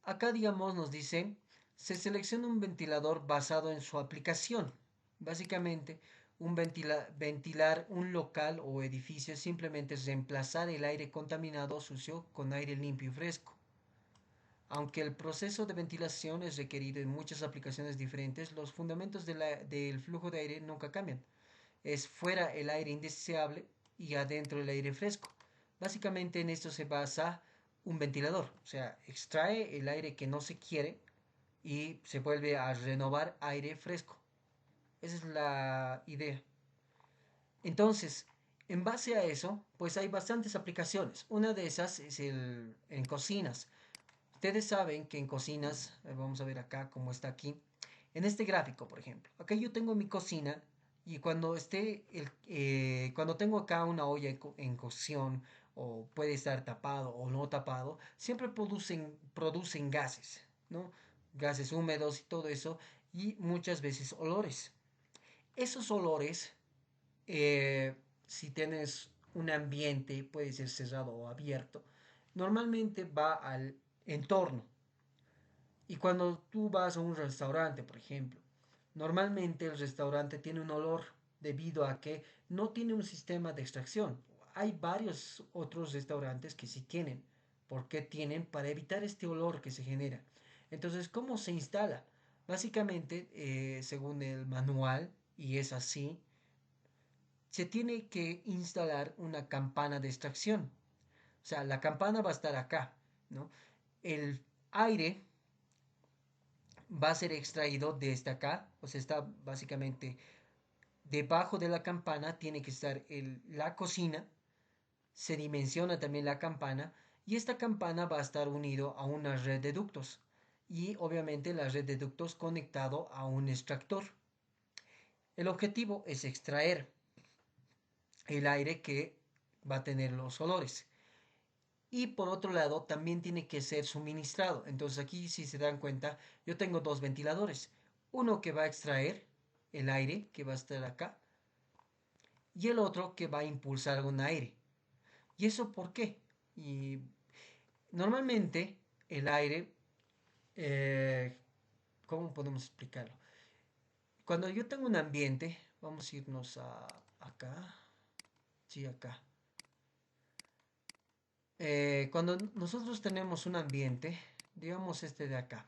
acá, digamos, nos dice, se selecciona un ventilador basado en su aplicación. Básicamente, ventilar un local o edificio simplemente es reemplazar el aire contaminado o sucio con aire limpio y fresco. Aunque el proceso de ventilación es requerido en muchas aplicaciones diferentes, los fundamentos del flujo de aire nunca cambian. Es fuera el aire indeseable y adentro el aire fresco. Básicamente en esto se basa un ventilador, o sea, extrae el aire que no se quiere y se vuelve a renovar aire fresco. Esa es la idea. Entonces, en base a eso, pues hay bastantes aplicaciones. Una de esas es en cocinas. Ustedes saben que en cocinas, vamos a ver acá cómo está aquí, en este gráfico, por ejemplo, acá yo tengo mi cocina y cuando tengo acá una olla en cocción o puede estar tapado o no tapado, siempre producen gases, ¿no? Gases húmedos y todo eso y muchas veces olores. Esos olores, si tienes un ambiente, puede ser cerrado o abierto, normalmente va al entorno. Y cuando tú vas a un restaurante, por ejemplo, normalmente el restaurante tiene un olor debido a que no tiene un sistema de extracción. Hay varios otros restaurantes que sí tienen. ¿Por qué tienen? Para evitar este olor que se genera. Entonces, ¿cómo se instala? Básicamente, según el manual, y es así, se tiene que instalar una campana de extracción. O sea, la campana va a estar acá, ¿no? El aire va a ser extraído desde acá, o sea, está básicamente debajo de la campana, tiene que estar la cocina, se dimensiona también la campana Y esta campana va a estar unido a una red de ductos y obviamente la red de ductos conectado a un extractor. El objetivo es extraer el aire que va a tener los olores. Y por otro lado, también tiene que ser suministrado. Entonces aquí, si se dan cuenta, yo tengo dos ventiladores. Uno que va a extraer el aire, que va a estar acá, y el otro que va a impulsar un aire. ¿Y eso por qué? Y normalmente el aire, eh, ¿cómo podemos explicarlo? Cuando yo tengo un ambiente, vamos a irnos a acá, sí, acá. Cuando nosotros tenemos un ambiente, digamos este de acá,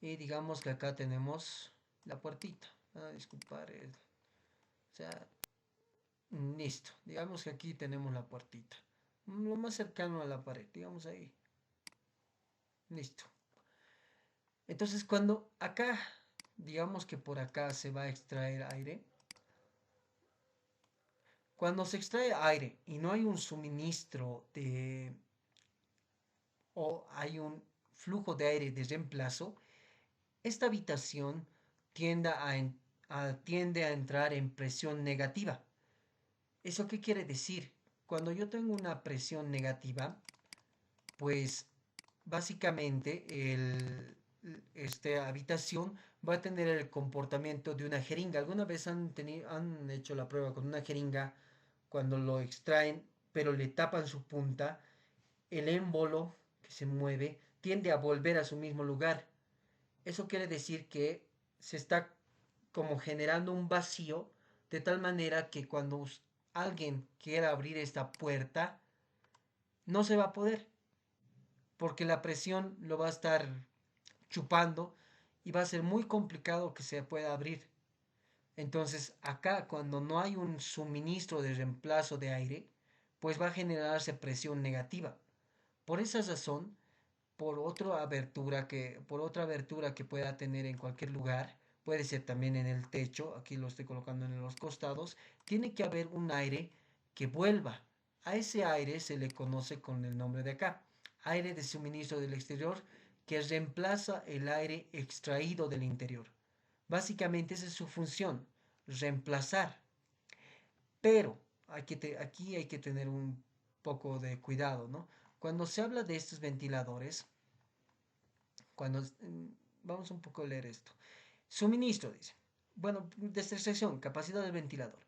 y digamos que acá tenemos la puertita. Disculpar, o sea, listo. Digamos que aquí tenemos la puertita. Lo más cercano a la pared, digamos ahí. Listo. Entonces cuando acá, digamos que por acá se va a extraer aire, cuando se extrae aire y no hay un suministro de, o hay un flujo de aire de reemplazo, esta habitación tiende a entrar en presión negativa. ¿Eso qué quiere decir? Cuando yo tengo una presión negativa, pues básicamente esta habitación va a tener el comportamiento de una jeringa. ¿Alguna vez han hecho la prueba con una jeringa cuando lo extraen, pero le tapan su punta? El émbolo que se mueve tiende a volver a su mismo lugar. Eso quiere decir que se está como generando un vacío de tal manera que cuando alguien quiera abrir esta puerta, no se va a poder, porque la presión lo va a estar chupando y va a ser muy complicado que se pueda abrir. Entonces, acá cuando no hay un suministro de reemplazo de aire, pues va a generarse presión negativa. Por esa razón, por otra abertura que pueda tener en cualquier lugar, puede ser también en el techo, aquí lo estoy colocando en los costados, tiene que haber un aire que vuelva. A ese aire se le conoce con el nombre de acá, aire de suministro del exterior, que reemplaza el aire extraído del interior. Básicamente esa es su función, reemplazar. Pero aquí hay que tener un poco de cuidado, ¿no? Cuando se habla de estos ventiladores, cuando vamos un poco a leer esto. Suministro, dice. Bueno, desextracción, capacidad del ventilador.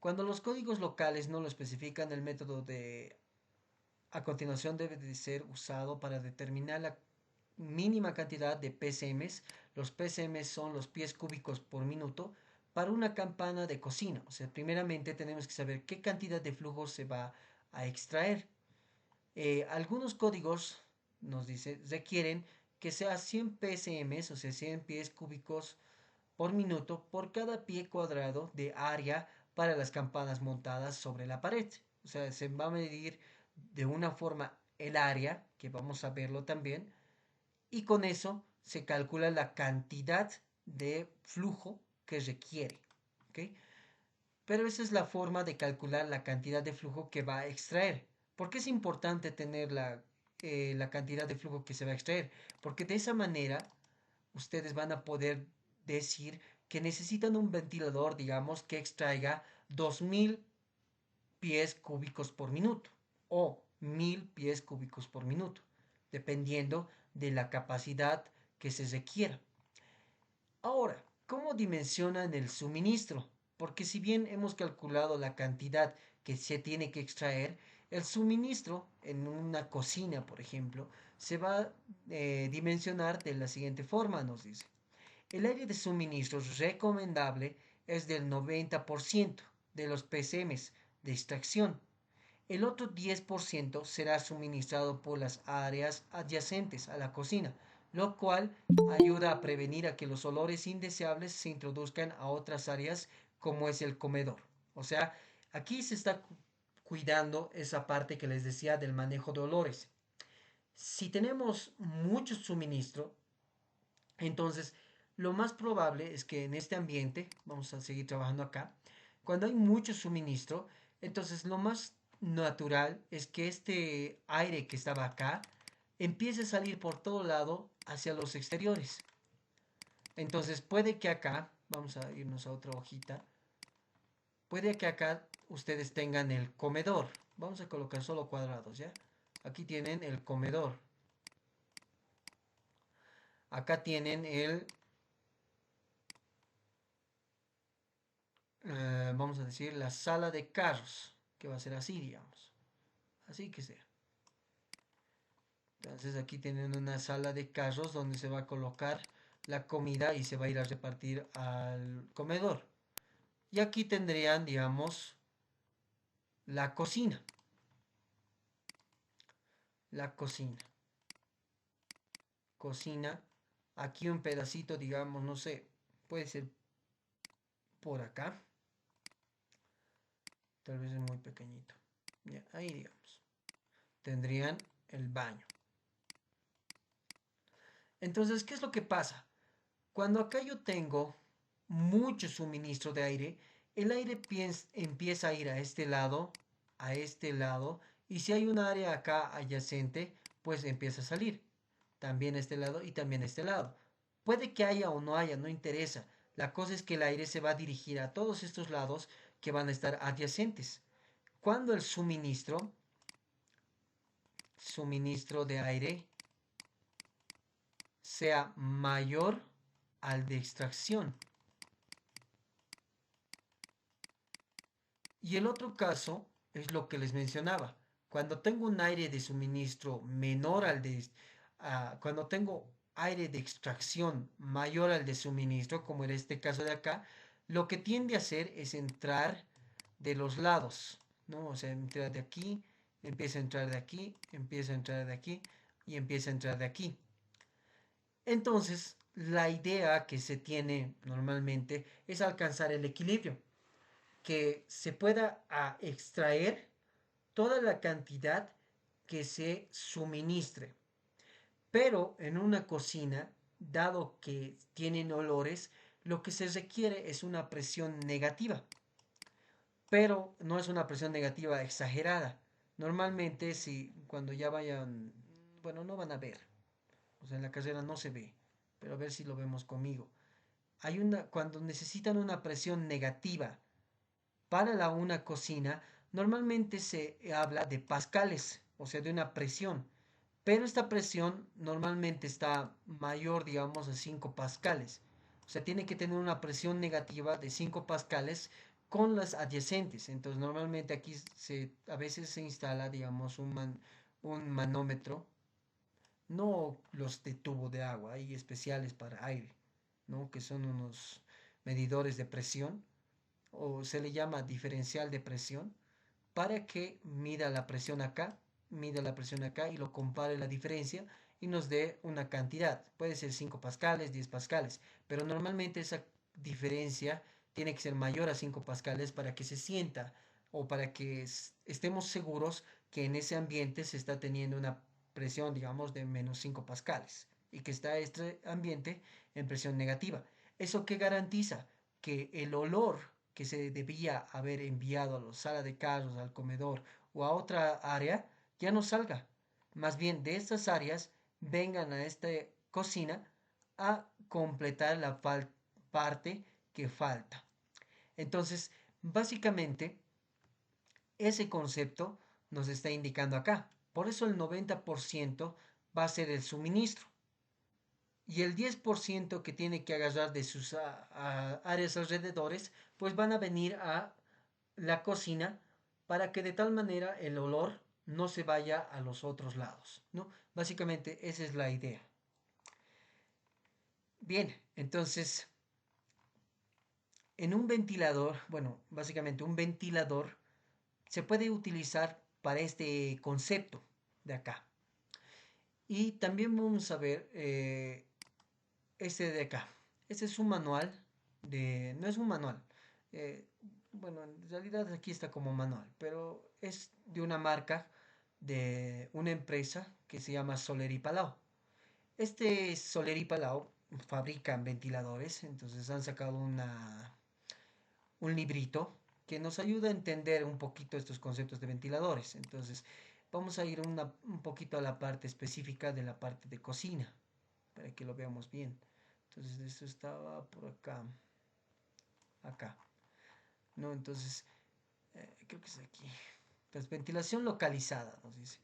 Cuando los códigos locales no lo especifican, el método de a continuación debe de ser usado para determinar la mínima cantidad de PCMs. Los PCMs son los pies cúbicos por minuto para una campana de cocina. O sea, primeramente tenemos que saber qué cantidad de flujo se va a extraer. Algunos códigos, nos dice, requieren que sea 100 PSM, o sea, 100 pies cúbicos por minuto por cada pie cuadrado de área para las campanas montadas sobre la pared. O sea, se va a medir de una forma el área, que vamos a verlo también, y con eso se calcula la cantidad de flujo que requiere. ¿Ok? Pero esa es la forma de calcular la cantidad de flujo que va a extraer. ¿Por qué es importante tener la cantidad de flujo que se va a extraer? Porque de esa manera ustedes van a poder decir que necesitan un ventilador, digamos, que extraiga 2000 pies cúbicos por minuto o 1000 pies cúbicos por minuto, dependiendo de la capacidad que se requiera. Ahora, ¿cómo dimensionan el suministro? Porque si bien hemos calculado la cantidad que se tiene que extraer, el suministro en una cocina, por ejemplo, se va a dimensionar de la siguiente forma, nos dice. El área de suministro recomendable es del 90% de los PCMs de extracción. El otro 10% será suministrado por las áreas adyacentes a la cocina, lo cual ayuda a prevenir a que los olores indeseables se introduzcan a otras áreas como es el comedor. O sea, aquí se está cuidando esa parte que les decía del manejo de olores. Si tenemos mucho suministro, entonces lo más probable es que en este ambiente, vamos a seguir trabajando acá, cuando hay mucho suministro, entonces lo más natural es que este aire que estaba acá empiece a salir por todo lado hacia los exteriores. Entonces puede que acá, vamos a irnos a otra hojita, puede que acá ustedes tengan el comedor. Vamos a colocar solo cuadrados, ¿ya? Aquí tienen el comedor. Acá tienen vamos a decir, la sala de carros, que va a ser así, digamos. Así que sea. Entonces aquí tienen una sala de carros donde se va a colocar la comida y se va a ir a repartir al comedor. Y aquí tendrían, digamos, la cocina. La cocina. Cocina. Aquí un pedacito, digamos, no sé, puede ser por acá. Tal vez es muy pequeñito. Ya, ahí digamos. Tendrían el baño. Entonces, ¿qué es lo que pasa? Cuando acá yo tengo mucho suministro de aire, el aire empieza a ir a este lado, y si hay un área acá adyacente, pues empieza a salir. También a este lado y también a este lado. Puede que haya o no haya, no interesa. La cosa es que el aire se va a dirigir a todos estos lados que van a estar adyacentes. Cuando el suministro de aire sea mayor al de extracción. Y el otro caso es lo que les mencionaba. Cuando tengo un aire de suministro menor al de... cuando tengo aire de extracción mayor al de suministro, como en este caso de acá, lo que tiende a hacer es entrar de los lados, ¿no? O sea, entrar de aquí, empieza a entrar de aquí, empieza a entrar de aquí y empieza a entrar de aquí. Entonces, la idea que se tiene normalmente es alcanzar el equilibrio, que se pueda extraer toda la cantidad que se suministre. Pero en una cocina, dado que tienen olores, lo que se requiere es una presión negativa. Pero no es una presión negativa exagerada. Normalmente, si cuando ya vayan, bueno, no van a ver. O sea, en la carrera no se ve, pero a ver si lo vemos conmigo. Cuando necesitan una presión negativa para una cocina, normalmente se habla de pascales, o sea, de una presión. Pero esta presión normalmente está mayor, digamos, a 5 pascales. O sea, tiene que tener una presión negativa de 5 pascales con las adyacentes. Entonces, normalmente aquí a veces se instala, digamos, un manómetro, no los de tubo de agua, hay especiales para aire, ¿no? Que son unos medidores de presión, o se le llama diferencial de presión, para que mida la presión acá, mida la presión acá y lo compare la diferencia y nos dé una cantidad. Puede ser 5 pascales, 10 pascales, pero normalmente esa diferencia tiene que ser mayor a 5 pascales para que se sienta o para que estemos seguros que en ese ambiente se está teniendo una presión, digamos, de menos 5 pascales y que está este ambiente en presión negativa. ¿Eso qué garantiza? Que el olor que se debía haber enviado a la sala de carros, al comedor o a otra área, ya no salga. Más bien de estas áreas vengan a esta cocina a completar la parte que falta. Entonces, básicamente, ese concepto nos está indicando acá. Por eso el 90% va a ser el suministro. Y el 10% que tiene que agarrar de sus áreas alrededores, pues van a venir a la cocina para que de tal manera el olor no se vaya a los otros lados, ¿no? Básicamente esa es la idea. Bien, entonces, en un ventilador, bueno, básicamente un ventilador se puede utilizar para este concepto de acá. Y también vamos a ver este de acá. Este es un manual no es un manual. eh, bueno, en realidad aquí está como manual, pero es de una marca de una empresa que se llama Soler y Palau. Este Soler y Palau fabrican ventiladores, entonces han sacado un librito que nos ayuda a entender un poquito estos conceptos de ventiladores. Entonces, vamos a ir un poquito a la parte específica de la parte de cocina, para que lo veamos bien. Entonces, esto estaba por acá, acá, ¿no? Entonces, creo que es aquí. Entonces, ventilación localizada, nos dice.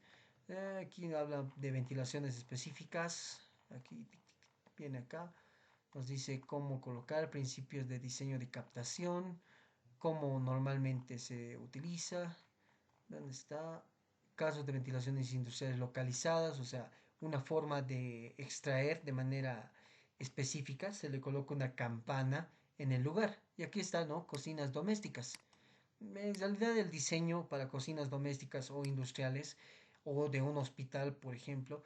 Aquí habla de ventilaciones específicas. Aquí viene acá. Nos dice cómo colocar principios de diseño de captación, cómo normalmente se utiliza, dónde está, casos de ventilaciones industriales localizadas, o sea, una forma de extraer de manera específica, se le coloca una campana en el lugar. Y aquí está, ¿no? Cocinas domésticas. En realidad el diseño para cocinas domésticas o industriales o de un hospital, por ejemplo,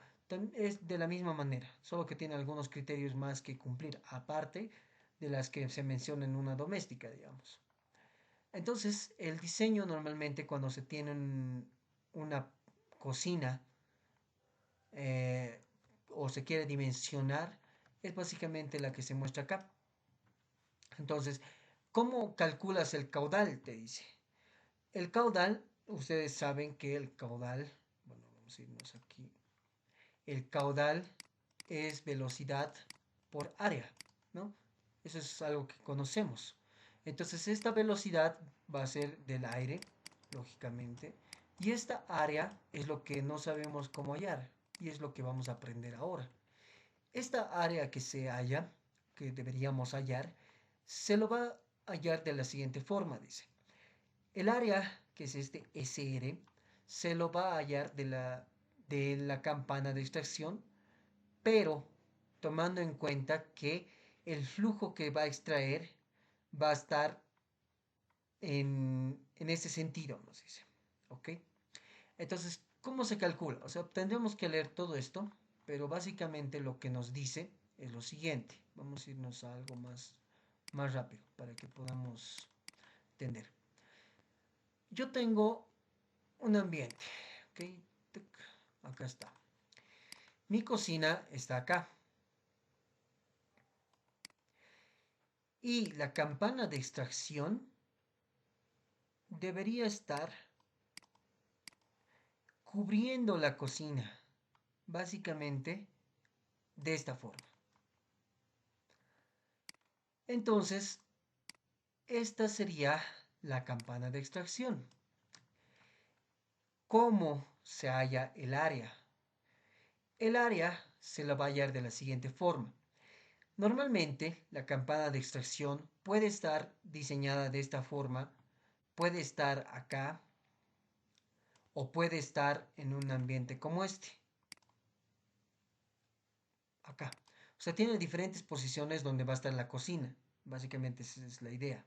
es de la misma manera, solo que tiene algunos criterios más que cumplir, aparte de las que se mencionan en una doméstica, digamos. Entonces, el diseño normalmente cuando se tiene una cocina o se quiere dimensionar, es básicamente la que se muestra acá. Entonces, ¿cómo calculas el caudal? Te dice. El caudal, ustedes saben que el caudal, bueno, vamos a irnos aquí. El caudal es velocidad por área, ¿no? Eso es algo que conocemos. Entonces, esta velocidad va a ser del aire, lógicamente, y esta área es lo que no sabemos cómo hallar, y es lo que vamos a aprender ahora. Esta área que se halla, que deberíamos hallar, se lo va a hallar de la siguiente forma, dice. El área, que es este SR, se lo va a hallar de la campana de extracción, pero tomando en cuenta que el flujo que va a extraer va a estar en ese sentido, nos dice. ¿Ok? Entonces, ¿cómo se calcula? O sea, tendremos que leer todo esto, pero básicamente lo que nos dice es lo siguiente. Vamos a irnos a algo más rápido para que podamos entender. Yo tengo un ambiente, ¿ok? Acá está. Mi cocina está acá. Y la campana de extracción debería estar cubriendo la cocina, básicamente de esta forma. Entonces, esta sería la campana de extracción. ¿Cómo se halla el área? El área se la va a hallar de la siguiente forma. Normalmente, la campana de extracción puede estar diseñada de esta forma, puede estar acá o puede estar en un ambiente como este. Acá. O sea, tiene diferentes posiciones donde va a estar la cocina. Básicamente esa es la idea.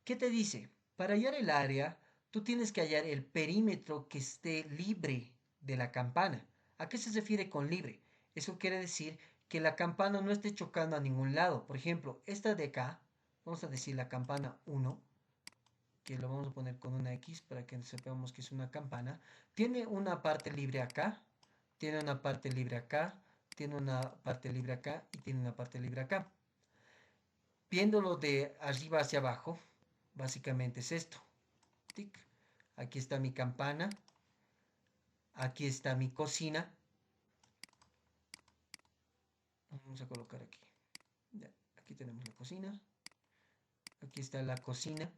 ¿Qué te dice? Para hallar el área, tú tienes que hallar el perímetro que esté libre de la campana. ¿A qué se refiere con libre? Eso quiere decir que la campana no esté chocando a ningún lado. Por ejemplo, esta de acá, vamos a decir la campana 1, que lo vamos a poner con una X para que sepamos que es una campana. Tiene una parte libre acá, tiene una parte libre acá, tiene una parte libre acá y tiene una parte libre acá. Viéndolo de arriba hacia abajo, básicamente es esto. Tic. Aquí está mi campana. Aquí está mi cocina. Vamos a colocar aquí. Ya, aquí tenemos la cocina. Aquí está la cocina.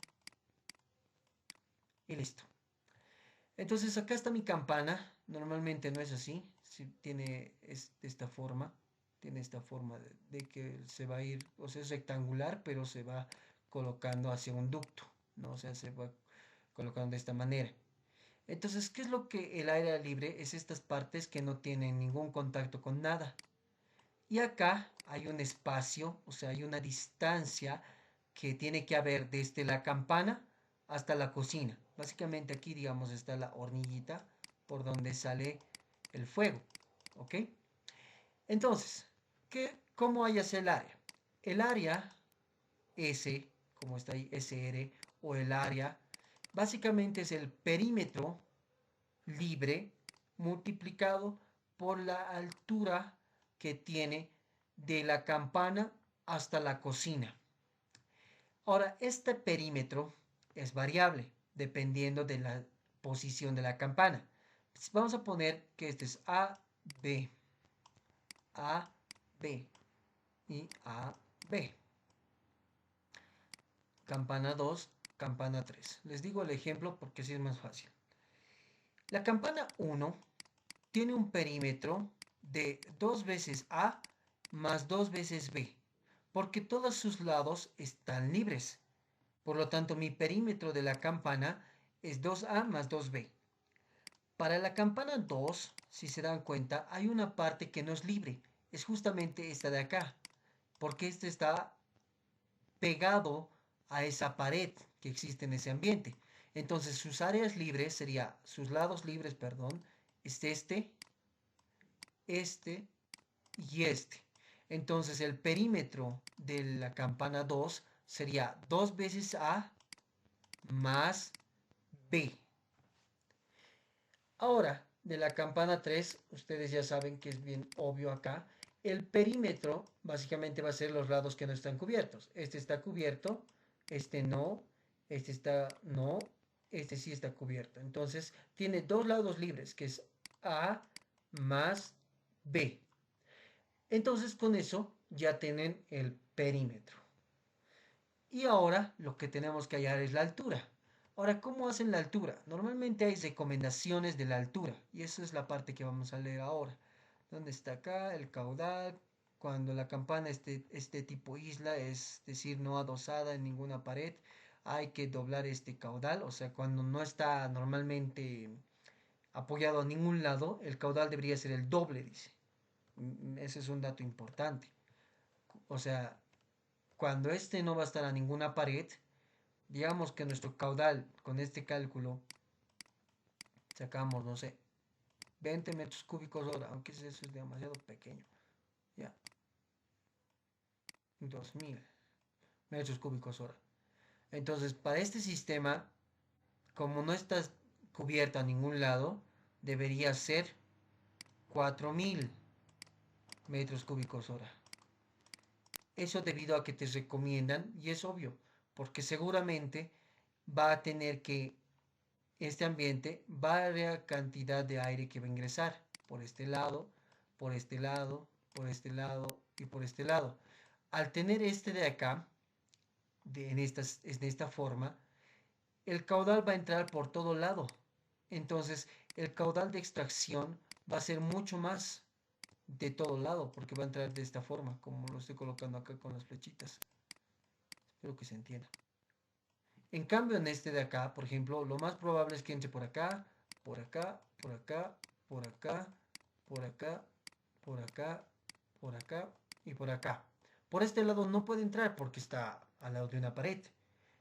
Y listo. Entonces acá está mi campana. Normalmente no es así. Si tiene esta forma. Tiene esta forma de que se va a ir, o sea, es rectangular, pero se va colocando hacia un ducto, ¿no? O sea, se va colocando de esta manera. Entonces, ¿qué es lo que el aire libre? Es estas partes que no tienen ningún contacto con nada. Y acá hay un espacio, o sea, hay una distancia que tiene que haber desde la campana hasta la cocina. Básicamente aquí, digamos, está la hornillita por donde sale el fuego. ¿Ok? Entonces, ¿cómo hallas el área? El área S, como está ahí, SR, o el área, básicamente es el perímetro libre multiplicado por la altura que tiene de la campana hasta la cocina. Ahora, este perímetro es variable, dependiendo de la posición de la campana. Vamos a poner que este es A, B, A, B y A, B. Campana 2, campana 3. Les digo el ejemplo porque así es más fácil. La campana 1 tiene un perímetro de 2 veces A más 2 veces B, porque todos sus lados están libres. Por lo tanto, mi perímetro de la campana es 2A más 2B. Para la campana 2, si se dan cuenta, hay una parte que no es libre. Es justamente esta de acá, porque este está pegado a esa pared que existe en ese ambiente. Entonces, sus áreas libres sería, sus lados libres, perdón, es este y este. Entonces, el perímetro de la campana 2 sería 2 veces A más B. Ahora, de la campana 3, ustedes ya saben que es bien obvio acá. El perímetro básicamente va a ser los lados que no están cubiertos. Este está cubierto, este no, este está no, este sí está cubierto. Entonces, tiene dos lados libres, que es A más B. Entonces, con eso ya tienen el perímetro. Y ahora lo que tenemos que hallar es la altura. Ahora, ¿cómo hacen la altura? Normalmente hay recomendaciones de la altura y esa es la parte que vamos a leer ahora. ¿Dónde está acá? El caudal. Cuando la campana esté tipo isla, es decir, no adosada en ninguna pared, hay que doblar este caudal. O sea, cuando no está normalmente apoyado a ningún lado, el caudal debería ser el doble, dice. Ese es un dato importante. O sea, cuando este no va a estar a ninguna pared, digamos que nuestro caudal con este cálculo sacamos, no sé, 20 metros cúbicos hora, aunque eso es demasiado pequeño. Ya, 2000 metros cúbicos hora. Entonces, para este sistema, como no está cubierto a ningún lado, debería ser 4000 metros cúbicos hora. Eso debido a que te recomiendan, y es obvio, porque seguramente va a tener que este ambiente varia cantidad de aire que va a ingresar por este lado, por este lado, por este lado y por este lado. Al tener este de acá, en esta forma, el caudal va a entrar por todo lado. Entonces, el caudal de extracción va a ser mucho más de todo lado, porque va a entrar de esta forma, como lo estoy colocando acá con las flechitas. Espero que se entienda. En cambio, en este de acá, por ejemplo, lo más probable es que entre por acá, por acá, por acá, por acá, por acá, por acá, por acá y por acá. Por este lado no puede entrar porque está al lado de una pared.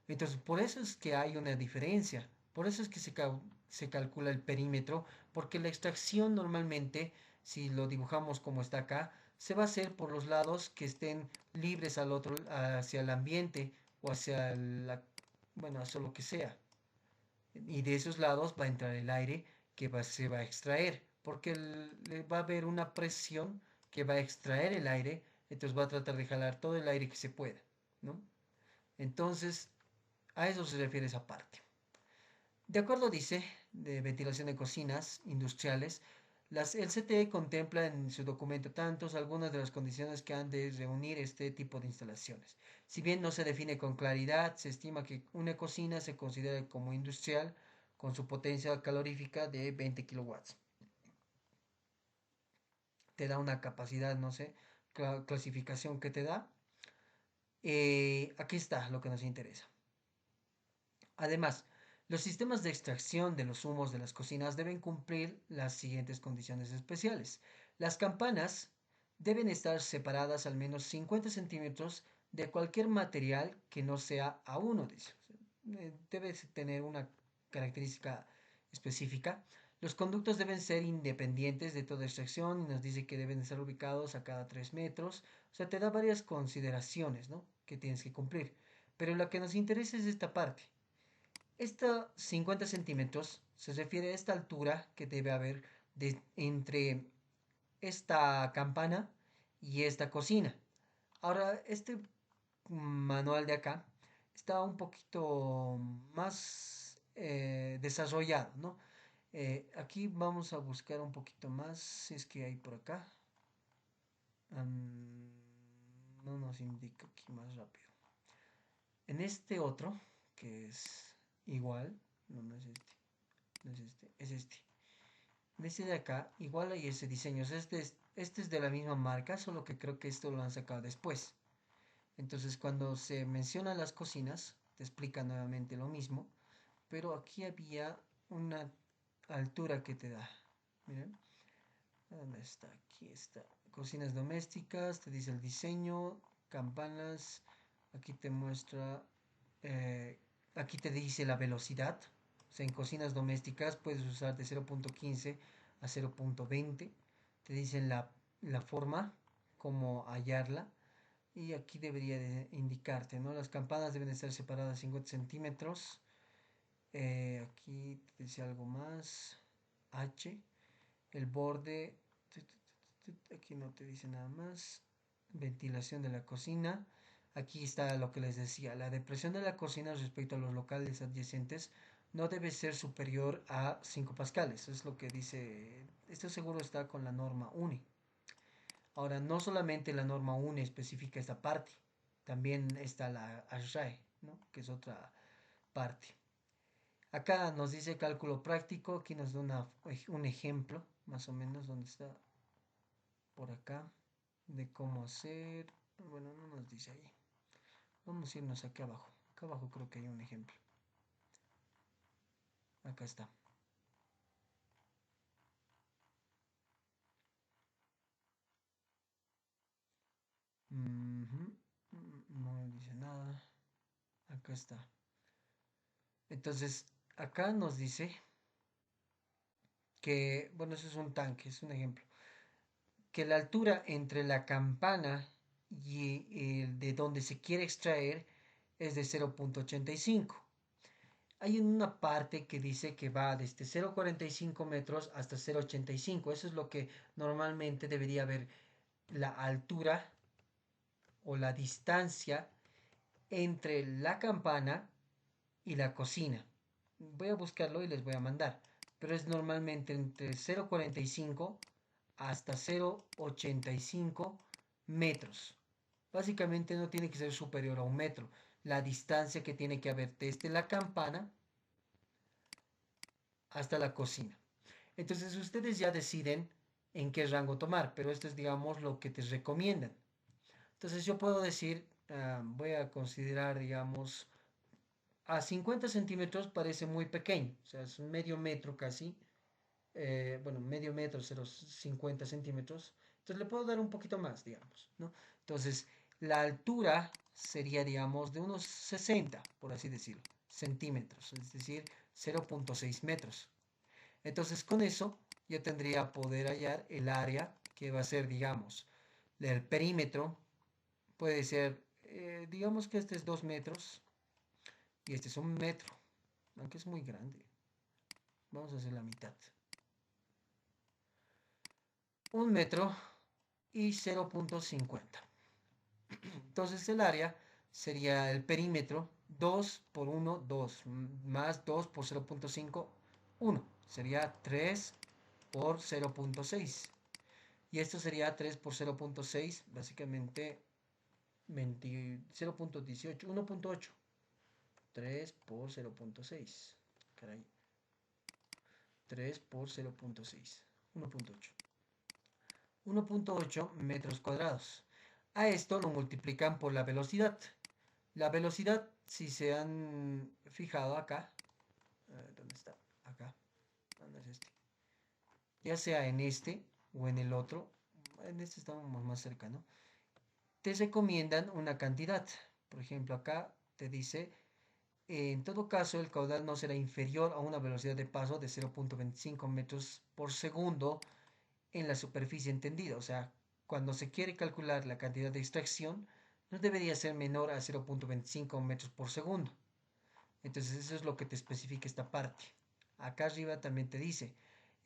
Entonces, por eso es que hay una diferencia. Por eso es que se calcula el perímetro, porque la extracción normalmente, si lo dibujamos como está acá, se va a hacer por los lados que estén libres al otro, hacia el ambiente o hacia la, bueno, hacia lo que sea. Y de esos lados va a entrar el aire que se va a extraer, porque va a haber una presión que va a extraer el aire, entonces va a tratar de jalar todo el aire que se pueda, ¿no? Entonces, a eso se refiere esa parte. De acuerdo, dice, de ventilación de cocinas industriales, el CTE contempla en su documento tantos algunas de las condiciones que han de reunir este tipo de instalaciones. Si bien no se define con claridad, se estima que una cocina se considera como industrial con su potencia calorífica de 20 kilowatts. Te da una capacidad, no sé, clasificación que te da. Aquí está lo que nos interesa. Además, los sistemas de extracción de los humos de las cocinas deben cumplir las siguientes condiciones especiales. Las campanas deben estar separadas al menos 50 centímetros de cualquier material que no sea A1, dice. Debe tener una característica específica. Los conductos deben ser independientes de toda extracción y nos dice que deben estar ubicados a cada 3 metros. O sea, te da varias consideraciones, ¿no?, que tienes que cumplir. Pero lo que nos interesa es esta parte. Esta 50 centímetros se refiere a esta altura que debe haber entre esta campana y esta cocina. Ahora, este manual de acá está un poquito más desarrollado, ¿no? Aquí vamos a buscar un poquito más, si es que hay por acá. No nos indica aquí más rápido. En este otro, que es igual, no es este, no es este, es este. En este de acá, igual hay ese diseño. O sea, este es de la misma marca, solo que creo que esto lo han sacado después. Entonces, cuando se mencionan las cocinas, te explica nuevamente lo mismo, pero aquí había una altura que te da. Miren, ¿dónde está? Aquí está. Cocinas domésticas, te dice el diseño, campanas, aquí te muestra, eh, aquí te dice la velocidad. O sea, en cocinas domésticas puedes usar de 0.15 a 0.20. Te dicen la forma, cómo hallarla. Y aquí debería de indicarte, ¿no? Las campanas deben estar separadas 50 centímetros. Aquí te dice algo más. H. El borde. Aquí no te dice nada más. Ventilación de la cocina. Aquí está lo que les decía. La depresión de la cocina respecto a los locales adyacentes no debe ser superior a 5 pascales. Eso es lo que dice. Esto seguro está con la norma UNI. Ahora, no solamente la norma UNE especifica esta parte, también está la ASHRAE, ¿no? Que es otra parte. Acá nos dice cálculo práctico, aquí nos da un ejemplo, más o menos, donde está por acá, de cómo hacer. Bueno, no nos dice ahí. Vamos a irnos aquí abajo. Acá abajo creo que hay un ejemplo. Acá está. No dice nada. Acá está. Entonces, acá nos dice que, bueno, eso es un tanque, es un ejemplo, que la altura entre la campana y el de donde se quiere extraer es de 0.85. Hay una parte que dice que va desde 0.45 metros hasta 0.85. Eso es lo que normalmente debería haber la altura o la distancia entre la campana y la cocina. Voy a buscarlo y les voy a mandar. Pero es normalmente entre 0.45 hasta 0.85 metros. Básicamente no tiene que ser superior a un metro. La distancia que tiene que haber desde la campana hasta la cocina. Entonces ustedes ya deciden en qué rango tomar, pero esto es, digamos, lo que te recomiendan. Entonces yo puedo decir, voy a considerar, digamos, a 50 centímetros parece muy pequeño, o sea, es un medio metro casi, bueno, medio metro, 0,50 centímetros, entonces le puedo dar un poquito más, digamos, ¿no? Entonces, la altura sería, digamos, de unos 60, por así decirlo, centímetros, es decir, 0.6 metros. Entonces, con eso, yo tendría poder hallar el área que va a ser, digamos, el perímetro, puede ser, digamos que este es 2 metros y este es 1 metro, aunque es muy grande. Vamos a hacer la mitad. 1 metro y 0.50. Entonces el área sería el perímetro 2 por 1, 2, más 2 por 0.5, 1. Sería 3 por 0.6. Y esto sería 3 por 0.6, básicamente 0.18, 1.8. 3 por 0.6. Caray. 3 por 0.6. 1.8. 1.8 metros cuadrados. A esto lo multiplican por la velocidad. La velocidad, si se han fijado acá, ¿dónde está? Acá. ¿Dónde es este? Ya sea en este o en el otro, en este estamos más cerca, ¿no? Te recomiendan una cantidad. Por ejemplo, acá te dice, en todo caso, el caudal no será inferior a una velocidad de paso de 0.25 metros por segundo en la superficie entendida. O sea, cuando se quiere calcular la cantidad de extracción, no debería ser menor a 0.25 metros por segundo. Entonces eso es lo que te especifica esta parte. Acá arriba también te dice,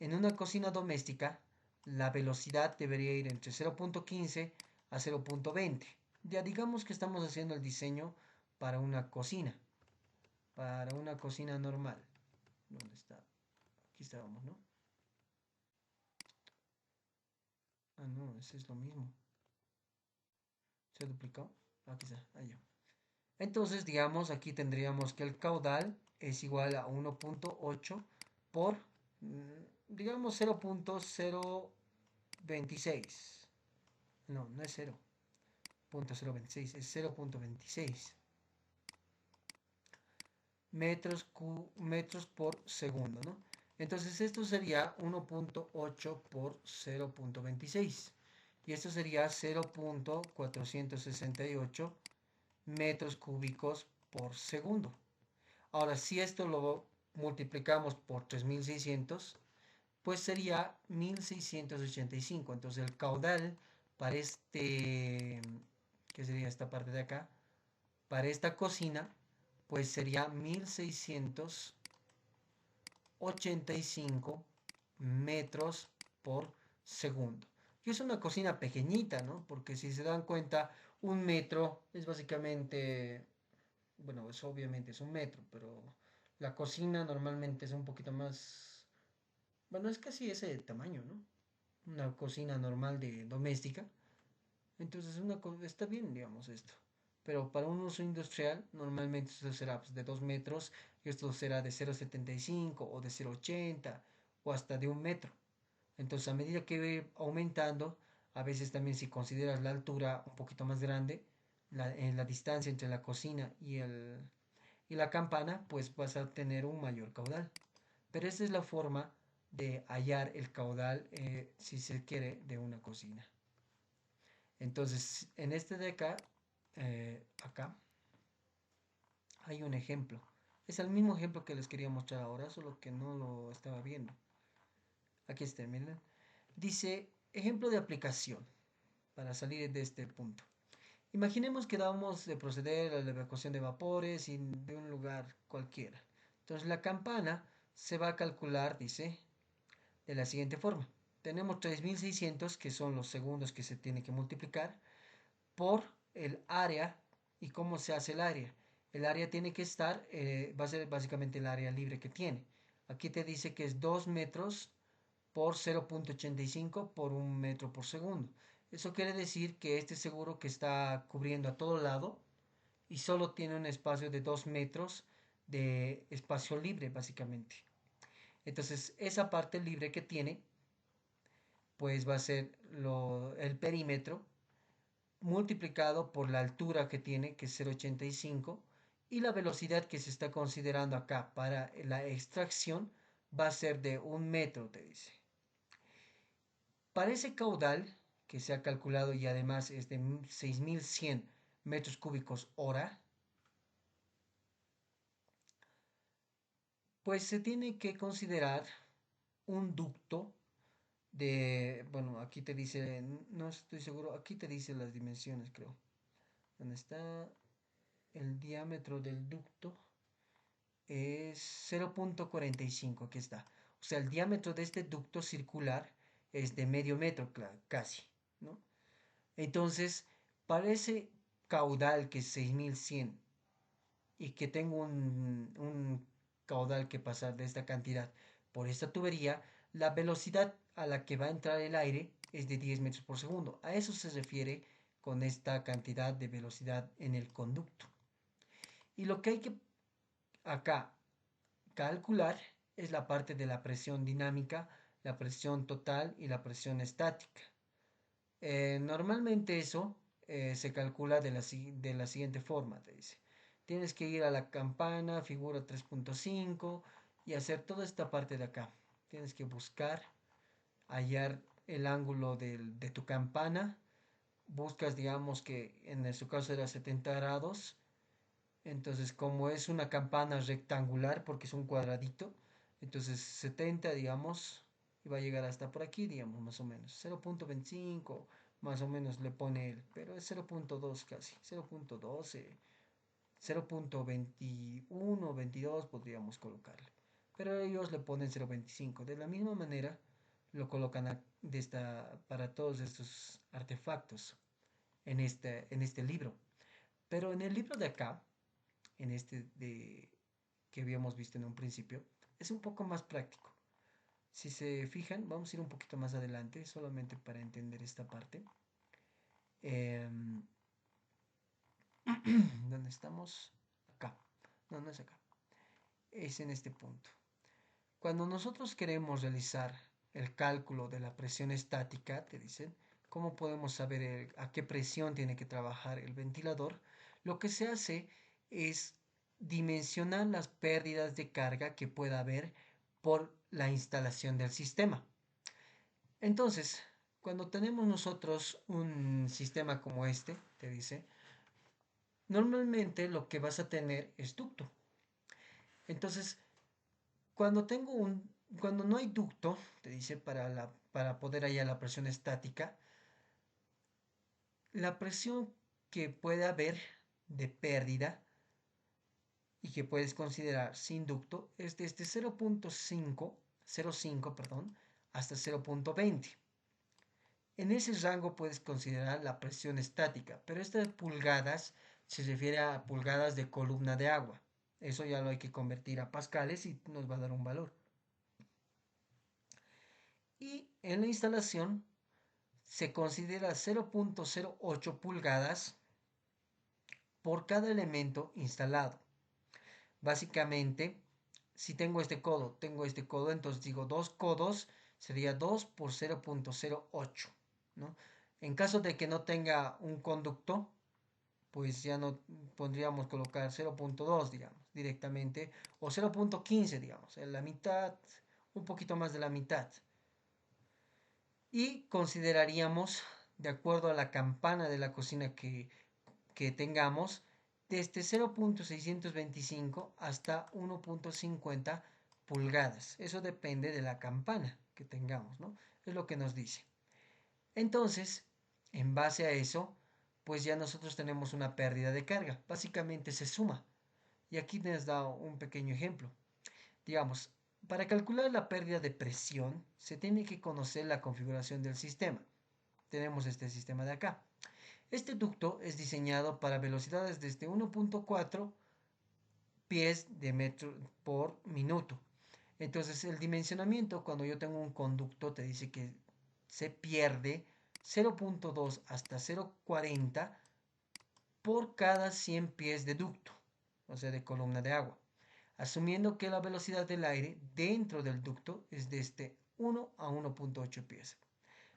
en una cocina doméstica, la velocidad debería ir entre 0.15 a 0.20. Ya digamos que estamos haciendo el diseño para una cocina. Para una cocina normal. ¿Dónde está? Aquí estábamos, ¿no? Ah, no, ese es lo mismo. ¿Se ha duplicado? Aquí está, allá. Entonces, digamos, aquí tendríamos que el caudal es igual a 1.8 por, digamos, 0.026. No, no es 0.026, es 0.26 metros por segundo, ¿no? Entonces esto sería 1.8 por 0.26 y esto sería 0.468 metros cúbicos por segundo. Ahora, si esto lo multiplicamos por 3600, pues sería 1685. Entonces el caudal para ¿qué sería esta parte de acá? Para esta cocina, pues sería 1685 metros por segundo. Y es una cocina pequeñita, ¿no? Porque si se dan cuenta, un metro es básicamente, bueno, es obviamente es un metro, pero la cocina normalmente es un poquito más, bueno, es casi ese tamaño, ¿no? Una cocina normal de doméstica. Entonces está bien, digamos, esto. Pero para un uso industrial, normalmente esto será pues, de 2 metros y esto será de 0,75 o de 0,80 o hasta de un metro. Entonces, a medida que va aumentando, a veces también si consideras la altura un poquito más grande, en la distancia entre la cocina y la campana, pues vas a tener un mayor caudal. Pero esta es la forma de hallar el caudal, si se quiere, de una cocina. Entonces, en este de acá, acá, hay un ejemplo. Es el mismo ejemplo que les quería mostrar ahora, solo que no lo estaba viendo. Aquí está, miren. Dice, ejemplo de aplicación, para salir de este punto. Imaginemos que damos de proceder a la evacuación de vapores de un lugar cualquiera. Entonces, la campana se va a calcular, dice, de la siguiente forma. Tenemos 3600, que son los segundos que se tiene que multiplicar, por el área. ¿Y cómo se hace el área? El área tiene que estar, va a ser básicamente el área libre que tiene. Aquí te dice que es 2 metros por 0.85 por 1 metro por segundo. Eso quiere decir que este seguro que está cubriendo a todo lado y solo tiene un espacio de 2 metros de espacio libre básicamente. Entonces esa parte libre que tiene pues va a ser el perímetro multiplicado por la altura que tiene, que es 0,85, y la velocidad que se está considerando acá para la extracción va a ser de 1 metro, te dice. Para ese caudal, que se ha calculado y además es de 6100 metros cúbicos hora, pues se tiene que considerar un ducto bueno, aquí te dice, no estoy seguro, aquí te dice las dimensiones, creo. ¿Dónde está? El diámetro del ducto es 0.45, aquí está. O sea, el diámetro de este ducto circular es de medio metro, casi, ¿no? Entonces, para ese caudal que es 6100 y que tengo un caudal que pasar de esta cantidad por esta tubería, la velocidad a la que va a entrar el aire es de 10 metros por segundo. A eso se refiere con esta cantidad de velocidad en el conducto. Y lo que hay que acá calcular es la parte de la presión dinámica, la presión total y la presión estática. Normalmente eso se calcula de la siguiente forma, te dice. Tienes que ir a la campana, figura 3.5 y hacer toda esta parte de acá. Tienes que buscar, hallar el ángulo de tu campana. Buscas, digamos que en su caso era 70 grados. Entonces, como es una campana rectangular, porque es un cuadradito, entonces 70, digamos, y va a llegar hasta por aquí, digamos, más o menos. 0.25, más o menos le pone él, pero es 0.2 casi, 0.12, 0.21, 22 podríamos colocarle. Pero ellos le ponen 0.25. De la misma manera, lo colocan para todos estos artefactos en este libro. Pero en el libro de acá, en este que habíamos visto en un principio, es un poco más práctico. Si se fijan, vamos a ir un poquito más adelante, solamente para entender esta parte. Em, ¿Dónde estamos? Acá. No, no es acá. Es en este punto. Cuando nosotros queremos realizar el cálculo de la presión estática, te dicen, ¿cómo podemos saber a qué presión tiene que trabajar el ventilador? Lo que se hace es dimensionar las pérdidas de carga que pueda haber por la instalación del sistema. Entonces, cuando tenemos nosotros un sistema como este, te dice, normalmente lo que vas a tener es ducto. Entonces, cuando no hay ducto, te dice para poder hallar la presión estática, la presión que puede haber de pérdida y que puedes considerar sin ducto es desde 0.5, perdón, hasta 0.20. En ese rango puedes considerar la presión estática, pero estas pulgadas se refiere a pulgadas de columna de agua. Eso ya lo hay que convertir a pascales y nos va a dar un valor. Y en la instalación se considera 0.08 pulgadas por cada elemento instalado. Básicamente, si tengo este codo, entonces digo 2 codos sería 2 por 0.08, ¿no? En caso de que no tenga un conducto, pues ya no podríamos colocar 0.2, digamos, directamente, o 0.15, digamos, en la mitad, un poquito más de la mitad. Y consideraríamos, de acuerdo a la campana de la cocina que tengamos, desde 0.625 hasta 1.50 pulgadas. Eso depende de la campana que tengamos, ¿no? Es lo que nos dice. Entonces, en base a eso, pues ya nosotros tenemos una pérdida de carga. Básicamente se suma. Y aquí les da un pequeño ejemplo. Digamos, para calcular la pérdida de presión, se tiene que conocer la configuración del sistema. Tenemos este sistema de acá. Este ducto es diseñado para velocidades desde 1.4 pies de metro por minuto. Entonces, el dimensionamiento, cuando yo tengo un conducto, te dice que se pierde 0.2 hasta 0.40 por cada 100 pies de ducto, o sea, de columna de agua, asumiendo que la velocidad del aire dentro del ducto es desde 1 a 1.8 pies.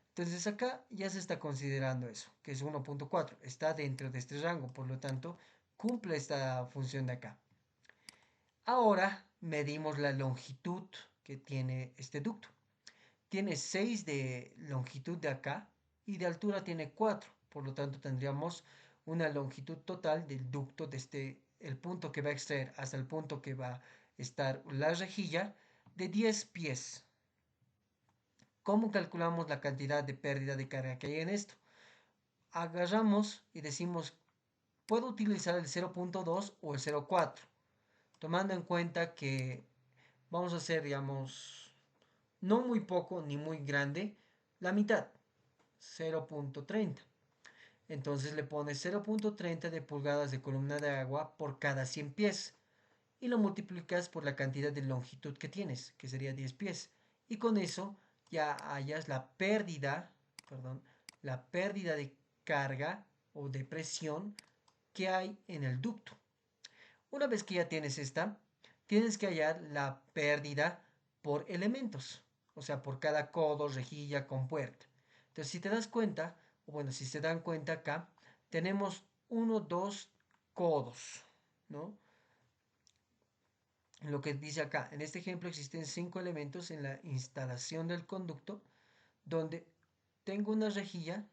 Entonces acá ya se está considerando eso, que es 1.4, está dentro de este rango, por lo tanto cumple esta función de acá. Ahora medimos la longitud que tiene este ducto. Tiene 6 de longitud de acá y de altura tiene 4, por lo tanto tendríamos una longitud total del ducto desde el punto que va a extraer hasta el punto que va a estar la rejilla de 10 pies. ¿Cómo calculamos la cantidad de pérdida de carga que hay en esto? Agarramos y decimos, puedo utilizar el 0.2 o el 0.4, tomando en cuenta que vamos a hacer, digamos, no muy poco ni muy grande, la mitad, 0.30. Entonces le pones 0.30 de pulgadas de columna de agua por cada 100 pies y lo multiplicas por la cantidad de longitud que tienes, que sería 10 pies. Y con eso ya hayas la pérdida de carga o de presión que hay en el ducto. Una vez que ya tienes esta, tienes que hallar la pérdida por elementos, o sea, por cada codo, rejilla, compuerta. Entonces, si te das cuenta, o bueno, si se dan cuenta acá, tenemos 1, 2 codos, ¿no? Lo que dice acá, en este ejemplo existen 5 elementos en la instalación del conducto, donde tengo una rejilla,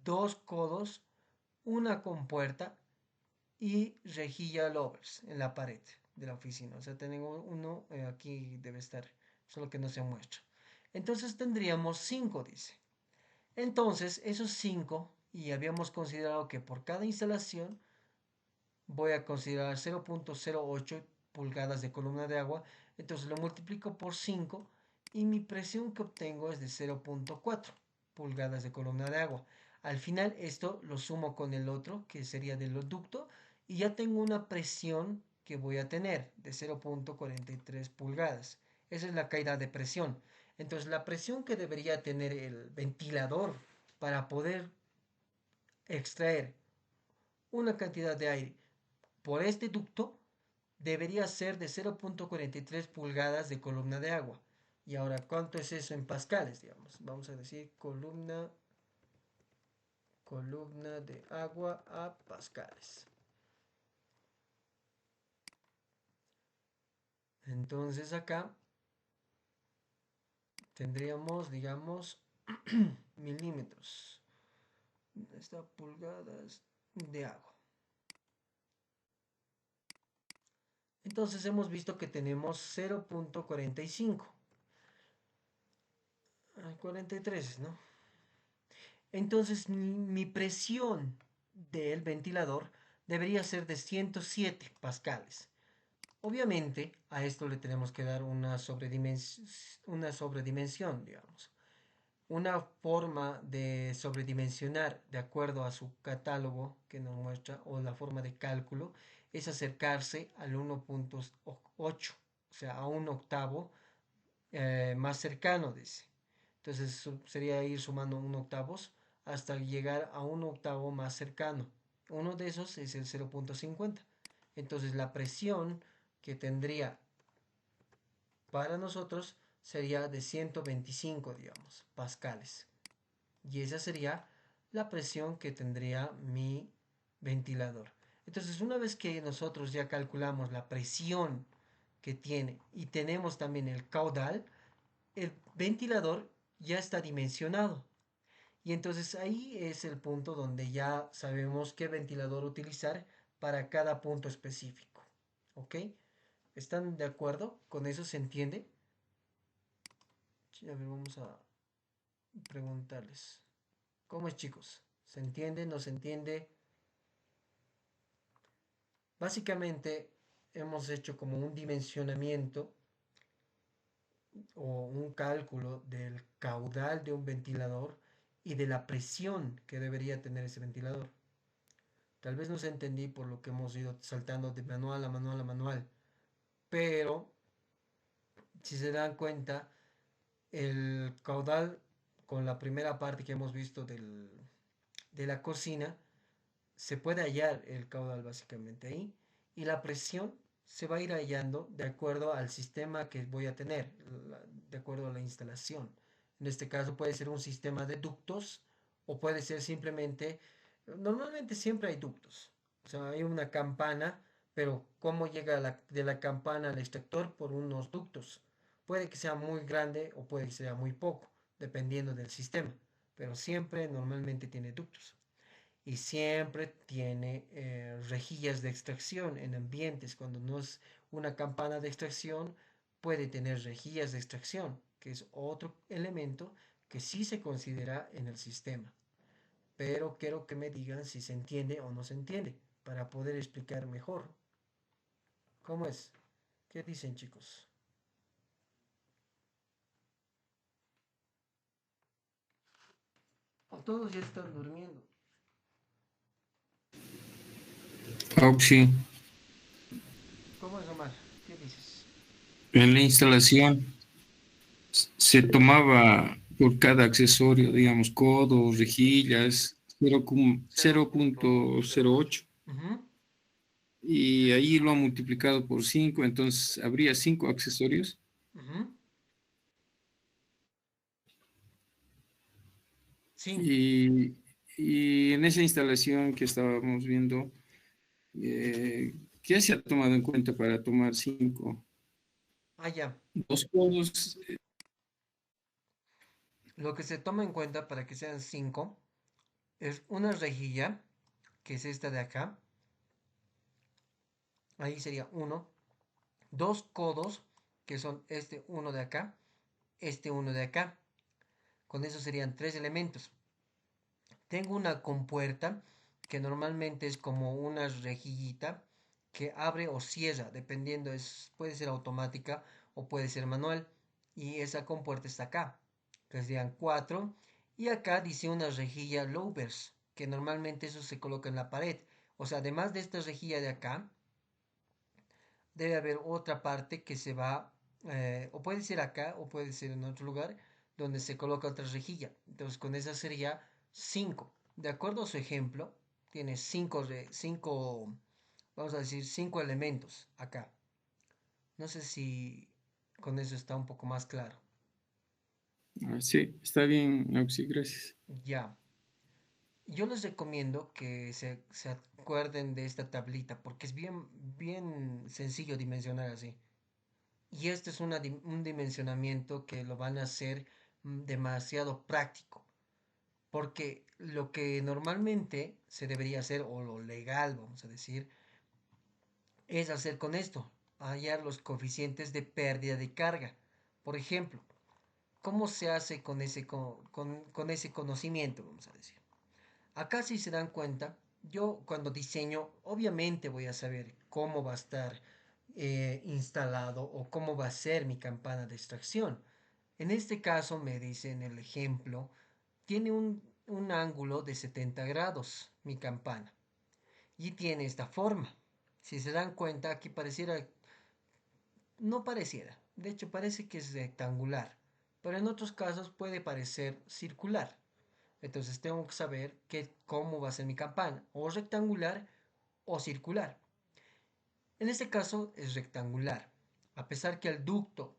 2 codos, una compuerta y rejilla lovers en la pared de la oficina. O sea, tengo uno, aquí debe estar, solo que no se muestra. Entonces tendríamos 5, dice. Entonces, esos 5, y habíamos considerado que por cada instalación voy a considerar 0.08 pulgadas de columna de agua, entonces lo multiplico por 5 y mi presión que obtengo es de 0.4 pulgadas de columna de agua. Al final esto lo sumo con el otro, que sería del ducto, y ya tengo una presión que voy a tener de 0.43 pulgadas. Esa es la caída de presión. Entonces la presión que debería tener el ventilador para poder extraer una cantidad de aire por este ducto debería ser de 0.43 pulgadas de columna de agua. Y ahora, ¿cuánto es eso en pascales? Digamos, vamos a decir columna de agua a pascales. Entonces acá tendríamos, digamos, milímetros. Está pulgadas de agua. Entonces hemos visto que tenemos 0.45. 43, ¿no? Entonces mi presión del ventilador debería ser de 107 pascales. Obviamente a esto le tenemos que dar una sobredimensión, digamos. Una forma de sobredimensionar de acuerdo a su catálogo que nos muestra o la forma de cálculo es acercarse al 1.8, o sea, a un octavo más cercano de ese. Entonces sería ir sumando un octavos hasta llegar a un octavo más cercano. Uno de esos es el 0.50. Entonces la presión que tendría para nosotros sería de 125, digamos, pascales. Y esa sería la presión que tendría mi ventilador. Entonces, una vez que nosotros ya calculamos la presión que tiene y tenemos también el caudal, el ventilador ya está dimensionado. Y entonces ahí es el punto donde ya sabemos qué ventilador utilizar para cada punto específico. ¿Ok? ¿Están de acuerdo? ¿Con eso se entiende? A ver, vamos a preguntarles. ¿Cómo es, chicos? ¿Se entiende? ¿No se entiende? Básicamente hemos hecho como un dimensionamiento o un cálculo del caudal de un ventilador y de la presión que debería tener ese ventilador. Tal vez no se entendí por lo que hemos ido saltando de manual a manual a manual, pero si se dan cuenta, el caudal con la primera parte que hemos visto de la cocina, se puede hallar el caudal básicamente ahí y la presión se va a ir hallando de acuerdo al sistema que voy a tener, de acuerdo a la instalación. En este caso puede ser un sistema de ductos o puede ser simplemente, normalmente siempre hay ductos, o sea, hay una campana, pero cómo llega de la campana al extractor por unos ductos. Puede que sea muy grande o puede que sea muy poco, dependiendo del sistema, pero siempre normalmente tiene ductos y siempre tiene rejillas de extracción en ambientes. Cuando no es una campana de extracción, puede tener rejillas de extracción, que es otro elemento que sí se considera en el sistema. Pero quiero que me digan si se entiende o no se entiende, para poder explicar mejor. ¿Cómo es? ¿Qué dicen, chicos? O todos ya están durmiendo. Sí, ¿Cómo es, Omar? ¿Qué dices? en la instalación se tomaba por cada accesorio, digamos, codos, rejillas, 0,08 Ujú, y ahí lo han multiplicado por 5, entonces habría 5 accesorios. ujú. Sí, Y, y en esa instalación que estábamos viendo, ¿qué se ha tomado en cuenta para tomar 5? allá. Dos codos, Lo que se toma en cuenta para que sean 5 es una rejilla, que es esta de acá. Ahí sería uno. Dos codos, que son este uno de acá, este uno de acá. Con eso serían tres elementos. Tengo una compuerta, que normalmente es como una rejillita, que abre o cierra, dependiendo, puede ser automática o puede ser manual. Y esa compuerta está acá, que serían cuatro. Y acá dice una rejilla louvers, que normalmente eso se coloca en la pared O sea, además de esta rejilla de acá, debe haber otra parte que se va, o puede ser acá o puede ser en otro lugar, donde se coloca otra rejilla. Entonces, con esa sería 5. De acuerdo a su ejemplo, tiene 5, vamos a decir, 5 elementos acá. No sé si con eso está un poco más claro. Sí, está bien, Auxi, gracias. Ya. Yo les recomiendo que se acuerden de esta tablita porque es bien, bien sencillo dimensionar así. Y este es un dimensionamiento que lo van a hacer demasiado práctico. Porque lo que normalmente se debería hacer, o lo legal, vamos a decir, es hacer con esto, hallar los coeficientes de pérdida de carga. Por ejemplo, ¿cómo se hace con ese conocimiento, vamos a decir? Acá si se dan cuenta, yo cuando diseño, obviamente voy a saber cómo va a estar instalado o cómo va a ser mi campana de extracción. En este caso me dice en el ejemplo, tiene un ángulo de 70 grados mi campana y tiene esta forma. Si se dan cuenta, aquí pareciera, no pareciera, de hecho parece que es rectangular, pero en otros casos puede parecer circular. Entonces tengo que saber cómo va a ser mi campana, o rectangular o circular. En este caso es rectangular. A pesar que el ducto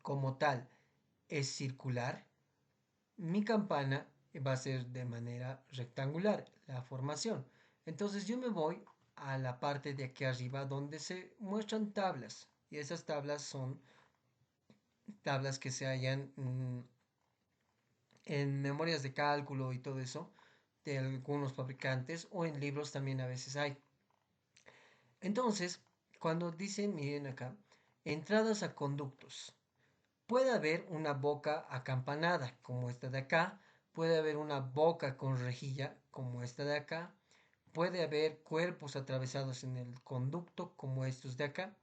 como tal es circular, mi campana va a ser de manera rectangular, la formación. Entonces yo me voy a la parte de aquí arriba donde se muestran tablas. Y esas tablas son tablas que se hallan en memorias de cálculo y todo eso de algunos fabricantes o en libros también a veces hay. Entonces, cuando dicen, miren acá, entradas a conductos, puede haber una boca acampanada como esta de acá, puede haber una boca con rejilla como esta de acá, puede haber cuerpos atravesados en el conducto como estos de acá,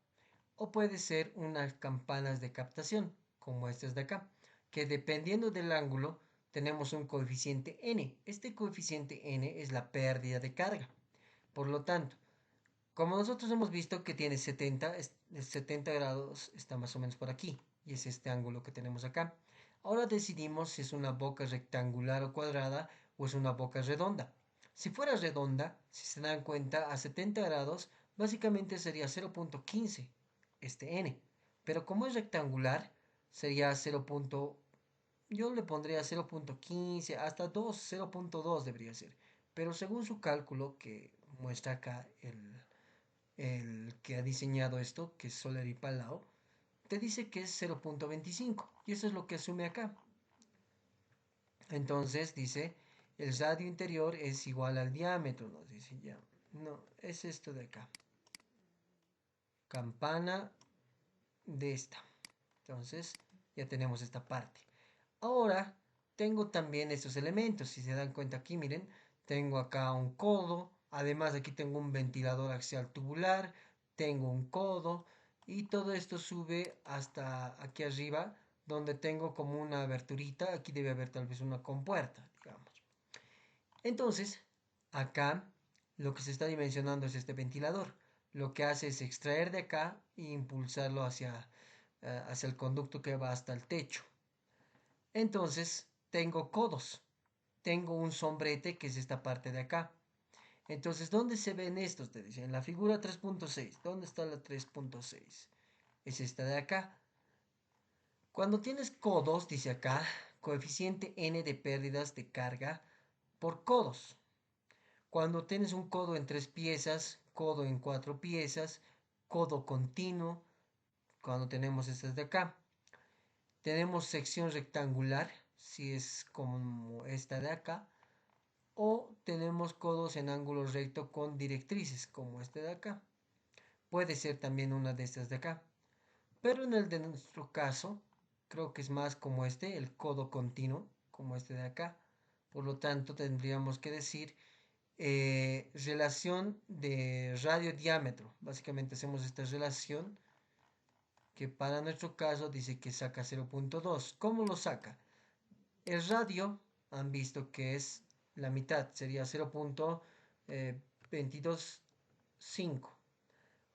o puede ser unas campanas de captación como estas de acá, que dependiendo del ángulo tenemos un coeficiente n. Este coeficiente n es la pérdida de carga. Por lo tanto, como nosotros hemos visto que tiene 70 grados, está más o menos por aquí, y es este ángulo que tenemos acá. Ahora decidimos si es una boca rectangular o cuadrada o es una boca redonda. Si fuera redonda, si se dan cuenta, a 70 grados básicamente sería 0.15 este n. Pero como es rectangular, sería 0. Yo le pondría 0.15 hasta 2, 0.2 debería ser. Pero según su cálculo que muestra acá el que ha diseñado esto, que es Soler y Palau, te dice que es 0.25 y eso es lo que asume acá. Entonces dice, el radio interior es igual al diámetro, nos dice ya. No, es esto de acá. Campana de esta. Entonces ya tenemos esta parte. Ahora tengo también estos elementos. Si se dan cuenta aquí, miren, tengo acá un codo. Además aquí tengo un ventilador axial tubular. Tengo un codo. Y todo esto sube hasta aquí arriba, donde tengo como una aberturita. Aquí debe haber tal vez una compuerta, digamos. Entonces, acá lo que se está dimensionando es este ventilador. Lo que hace es extraer de acá e impulsarlo hacia el conducto que va hasta el techo. Entonces, tengo codos. Tengo un sombrete que es esta parte de acá. Entonces, ¿dónde se ven estos? Te dicen, en la figura 3.6. ¿Dónde está la 3.6? Es esta de acá. Cuando tienes codos, dice acá, coeficiente n de pérdidas de carga por codos. Cuando tienes un codo en 3 piezas, codo en 4 piezas, codo continuo, cuando tenemos estas de acá. Tenemos sección rectangular, si es como esta de acá, o tenemos codos en ángulo recto con directrices, como este de acá. Puede ser también una de estas de acá. Pero en el de nuestro caso, creo que es más como este, el codo continuo, como este de acá. Por lo tanto, tendríamos que decir relación de radio-diámetro. Básicamente hacemos esta relación que para nuestro caso dice que saca 0.2. ¿Cómo lo saca? El radio han visto que es la mitad, sería 0. 22,5.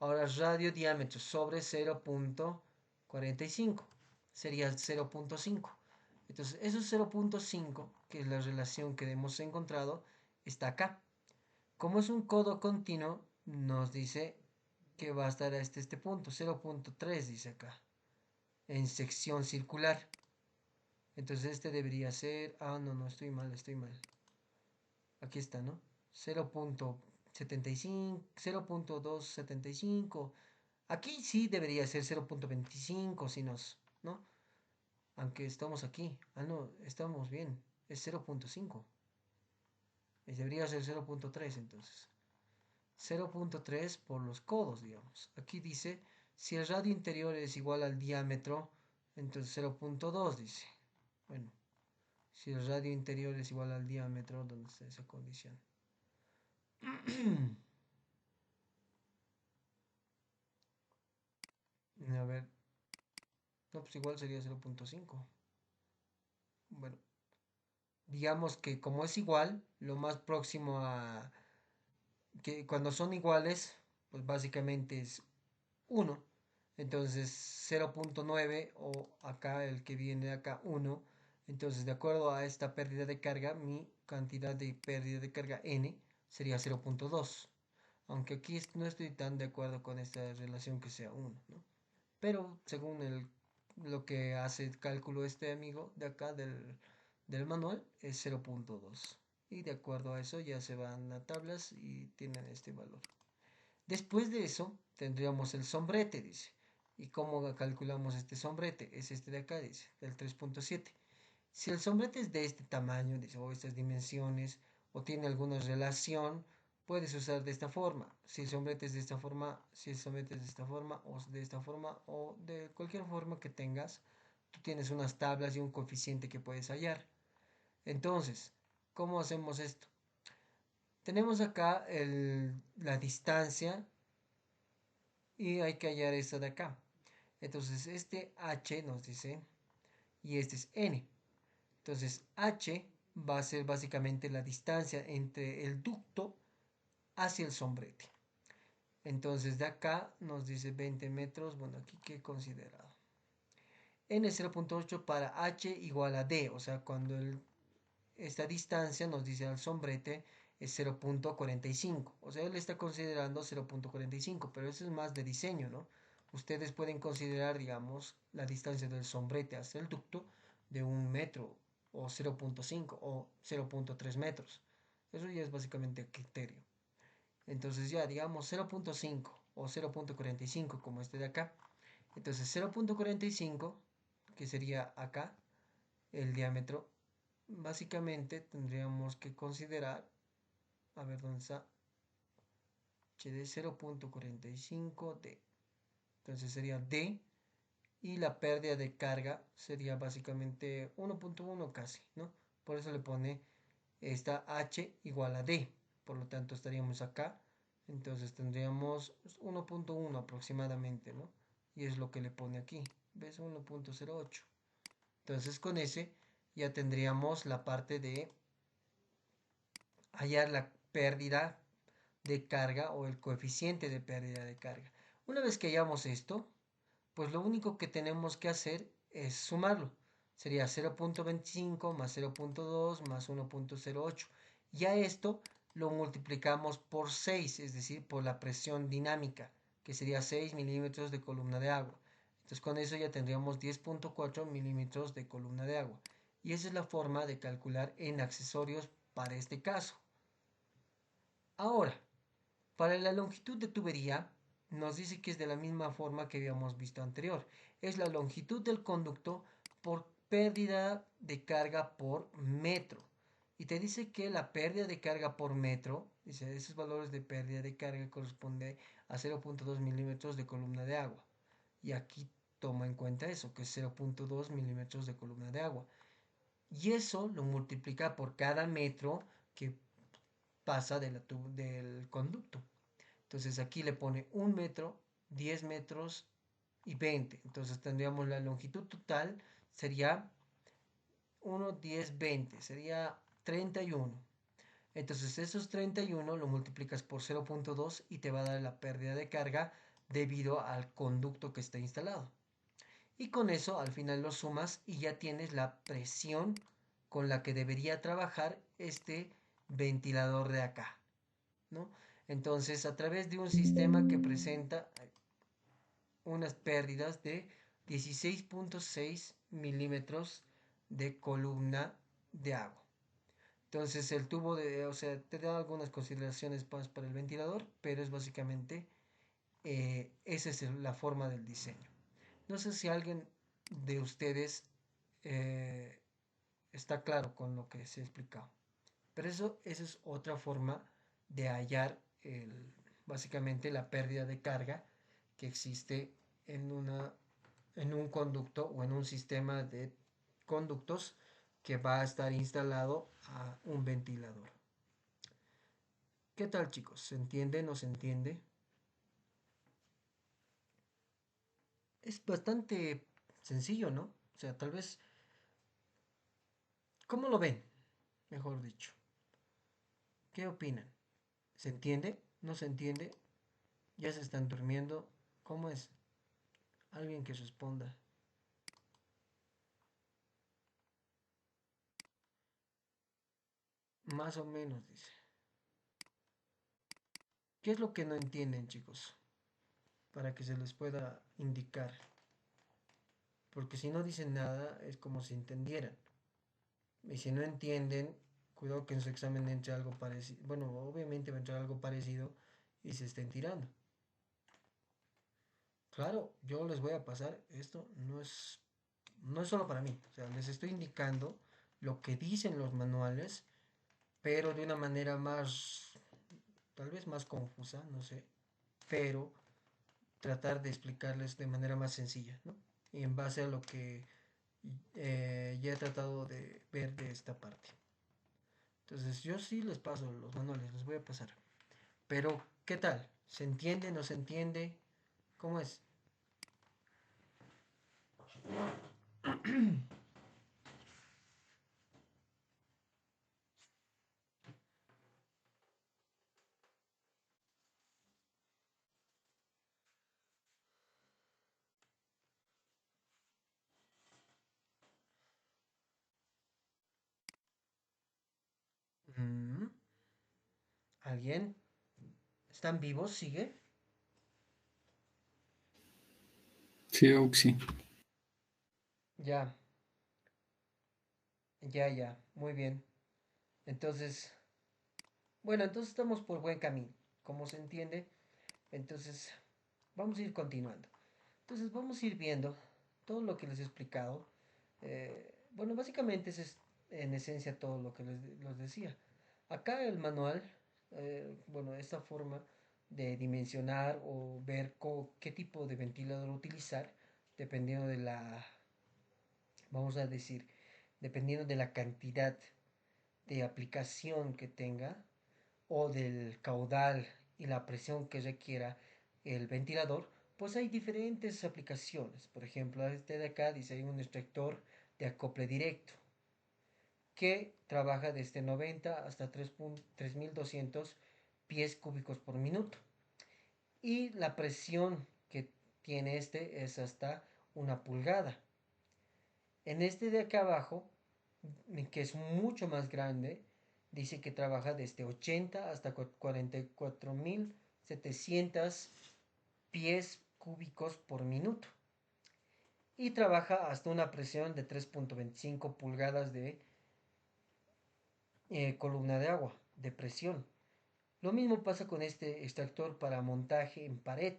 Ahora radio diámetro sobre 0,45 sería 0,5. Entonces, esos 0,5, que es la relación que hemos encontrado, está acá. Como es un codo continuo, nos dice que va a estar a este punto, 0,3 dice acá, en sección circular. Entonces este debería ser, no, estoy mal. Aquí está, ¿no? 0,75, 0,275. Aquí sí debería ser 0,25 si nos, ¿no? Aunque estamos aquí. No, estamos bien. Es 0,5. Debería ser 0,3 entonces. 0,3 por los codos, digamos. Aquí dice, si el radio interior es igual al diámetro, entonces 0,2 dice. Bueno, si el radio interior es igual al diámetro, ¿dónde está esa condición? A ver, no, pues igual sería 0,5. Bueno, digamos que como es igual, lo más próximo a que cuando son iguales, pues básicamente es 1. Entonces 0,9 o acá el que viene de acá 1. Entonces de acuerdo a esta pérdida de carga, mi cantidad de pérdida de carga n sería 0,2. Aunque aquí no estoy tan de acuerdo con esta relación que sea 1, ¿no? Pero según lo que hace el cálculo este amigo de acá del manual es 0,2. Y de acuerdo a eso ya se van a tablas y tienen este valor. Después de eso tendríamos el sombrete, dice. ¿Y cómo calculamos este sombrete? Es este de acá, dice, el 3,7. Si el sombrete es de este tamaño, dice, o estas dimensiones, o tiene alguna relación, puedes usar de esta forma. Si el sombrete es de esta forma, si el sombrete es de esta forma, o de cualquier forma que tengas, tú tienes unas tablas y un coeficiente que puedes hallar. Entonces, ¿cómo hacemos esto? Tenemos acá la distancia y hay que hallar esta de acá. Entonces, este h nos dice, y este es n. Entonces, h va a ser básicamente la distancia entre el ducto hacia el sombrete. Entonces, de acá nos dice 20 metros. Bueno, aquí que he considerado. N es 0,8 para h igual a d. O sea, cuando esta distancia nos dice al sombrete es 0,45. O sea, él está considerando 0,45, pero eso es más de diseño, ¿no? Ustedes pueden considerar, digamos, la distancia del sombrete hasta el ducto de 1 metro o 0,5 o 0,3 metros. Eso ya es básicamente criterio. Entonces ya, digamos, 0,5 o 0,45 como este de acá. Entonces 0,45, que sería acá, el diámetro, básicamente tendríamos que considerar, a ver dónde está, HD 0,45D. Entonces sería D y la pérdida de carga sería básicamente 1,1 casi, ¿no? Por eso le pone esta H igual a D. Por lo tanto estaríamos acá. Entonces tendríamos 1,1 aproximadamente, ¿no? Y es lo que le pone aquí. ¿Ves? 1,08. Entonces con ese ya tendríamos la parte de hallar la pérdida de carga o el coeficiente de pérdida de carga. Una vez que hayamos esto, pues lo único que tenemos que hacer es sumarlo. Sería 0,25 más 0,2 más 1,08. Ya esto lo multiplicamos por 6, es decir, por la presión dinámica, que sería 6 milímetros de columna de agua. Entonces con eso ya tendríamos 10,4 milímetros de columna de agua. Y esa es la forma de calcular en accesorios para este caso. Ahora, para la longitud de tubería, nos dice que es de la misma forma que habíamos visto anterior. Es la longitud del conducto por pérdida de carga por metro. Y te dice que la pérdida de carga por metro, dice, esos valores de pérdida de carga corresponde a 0,2 milímetros de columna de agua. Y aquí toma en cuenta eso, que es 0,2 milímetros de columna de agua. Y eso lo multiplica por cada metro que pasa del conducto. Entonces aquí le pone 1 metro, 10 metros y 20. Entonces tendríamos la longitud total, sería 1, 10, 20, sería 31. Entonces esos 31 lo multiplicas por 0.2 y te va a dar la pérdida de carga debido al conducto que está instalado. Y con eso al final lo sumas y ya tienes la presión con la que debería trabajar este ventilador de acá, ¿no? Entonces, a través de un sistema que presenta unas pérdidas de 16.6 milímetros de columna de agua. Entonces, el tubo de, o sea, te da algunas consideraciones más para el ventilador, pero es básicamente esa es la forma del diseño. No sé si alguien de ustedes eh, está claro con lo que se ha explicado. Pero eso es otra forma de hallar básicamente la pérdida de carga que existe en, en un conducto o en un sistema de conductos que va a estar instalado a un ventilador. ¿Qué tal, chicos? ¿Se entiende? ¿No se entiende? Es bastante sencillo, ¿no? O sea, tal vez, ¿cómo lo ven? Mejor dicho. ¿Qué opinan? ¿Se entiende? ¿No se entiende? ¿Ya se están durmiendo? ¿Cómo es? Alguien que responda. Más o menos, dice. ¿Qué es lo que no entienden, chicos? Para que se les pueda indicar. Porque si no dicen nada, es como si entendieran. Y si no entienden, cuidado que en su examen entre algo parecido. Bueno, obviamente va a entrar algo parecido y se estén tirando. Claro, yo les voy a pasar. Esto no es solo para mí. O sea, les estoy indicando lo que dicen los manuales, pero de una manera más, tal vez más confusa, no sé, pero tratar de explicarles de manera más sencilla, ¿no? Y en base a lo que ya he tratado de ver de esta parte. Entonces yo sí les paso los manuales, les voy a pasar. Pero, ¿qué tal? ¿Se entiende? ¿No se entiende? ¿Cómo es? Mm, ¿Alguien? ¿Están vivos? ¿Sigue? Sí, Auxi. Ya, ya, muy bien. Entonces, bueno, entonces estamos por buen camino, como se entiende. Entonces, vamos a ir continuando. Entonces, vamos a ir viendo todo lo que les he explicado. Bueno, básicamente es en esencia todo lo que les decía. Acá el manual, bueno, esta forma de dimensionar o ver qué tipo de ventilador utilizar, dependiendo de la, vamos a decir, dependiendo de la cantidad de aplicación que tenga o del caudal y la presión que requiera el ventilador, pues hay diferentes aplicaciones. Por ejemplo, este de acá dice hay un extractor de acople directo que trabaja desde 90 hasta 3200 pies cúbicos por minuto. Y la presión que tiene este es hasta 1 pulgada. En este de acá abajo, que es mucho más grande, dice que trabaja desde 80 hasta 44.700 pies cúbicos por minuto. Y trabaja hasta una presión de 3.25 pulgadas de columna de agua, de presión. Lo mismo pasa con este extractor para montaje en pared.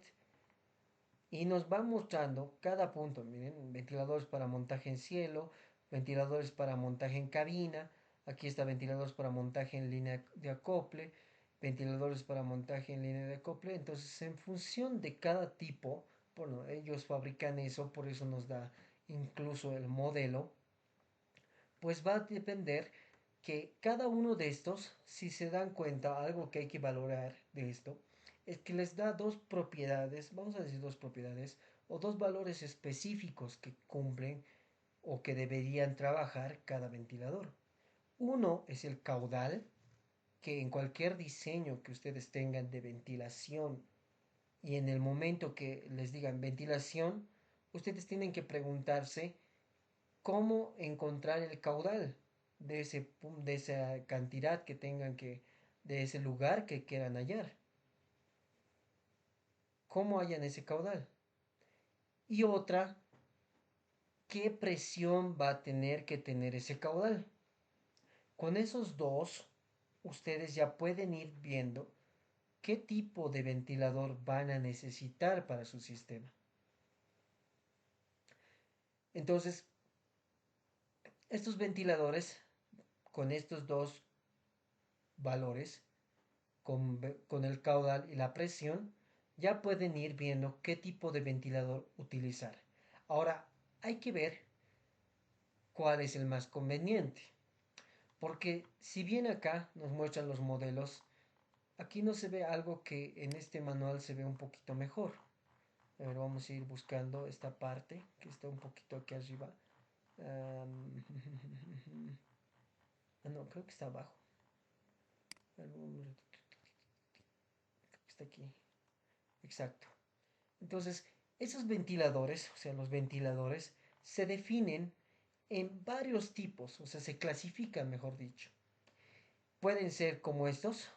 Y nos va mostrando cada punto. Miren, ventiladores para montaje en cielo, ventiladores para montaje en cabina. Aquí está ventiladores para montaje en línea de acople, ventiladores para montaje en línea de acople. Entonces, en función de cada tipo, bueno, ellos fabrican eso, por eso nos da incluso el modelo, pues va a depender que cada uno de estos, si se dan cuenta, algo que hay que valorar de esto, es que les da dos propiedades, vamos a decir dos propiedades, o dos valores específicos que cumplen o que deberían trabajar cada ventilador. Uno es el caudal, que en cualquier diseño que ustedes tengan de ventilación y en el momento que les digan ventilación, ustedes tienen que preguntarse cómo encontrar el caudal de esa cantidad que tengan que, de ese lugar que quieran hallar. ¿Cómo hallan ese caudal? Y otra, ¿qué presión va a tener que tener ese caudal? Con esos dos, ustedes ya pueden ir viendo qué tipo de ventilador van a necesitar para su sistema. Entonces, estos ventiladores, con estos dos valores, con el caudal y la presión, ya pueden ir viendo qué tipo de ventilador utilizar. Ahora, hay que ver cuál es el más conveniente. Porque si bien acá nos muestran los modelos, aquí no se ve algo que en este manual se ve un poquito mejor. A ver, vamos a ir buscando esta parte que está un poquito aquí arriba. No, creo que está abajo. Está aquí. Exacto. Entonces, esos ventiladores, o sea, los ventiladores, se definen en varios tipos, o sea, se clasifican, mejor dicho. Pueden ser como estos,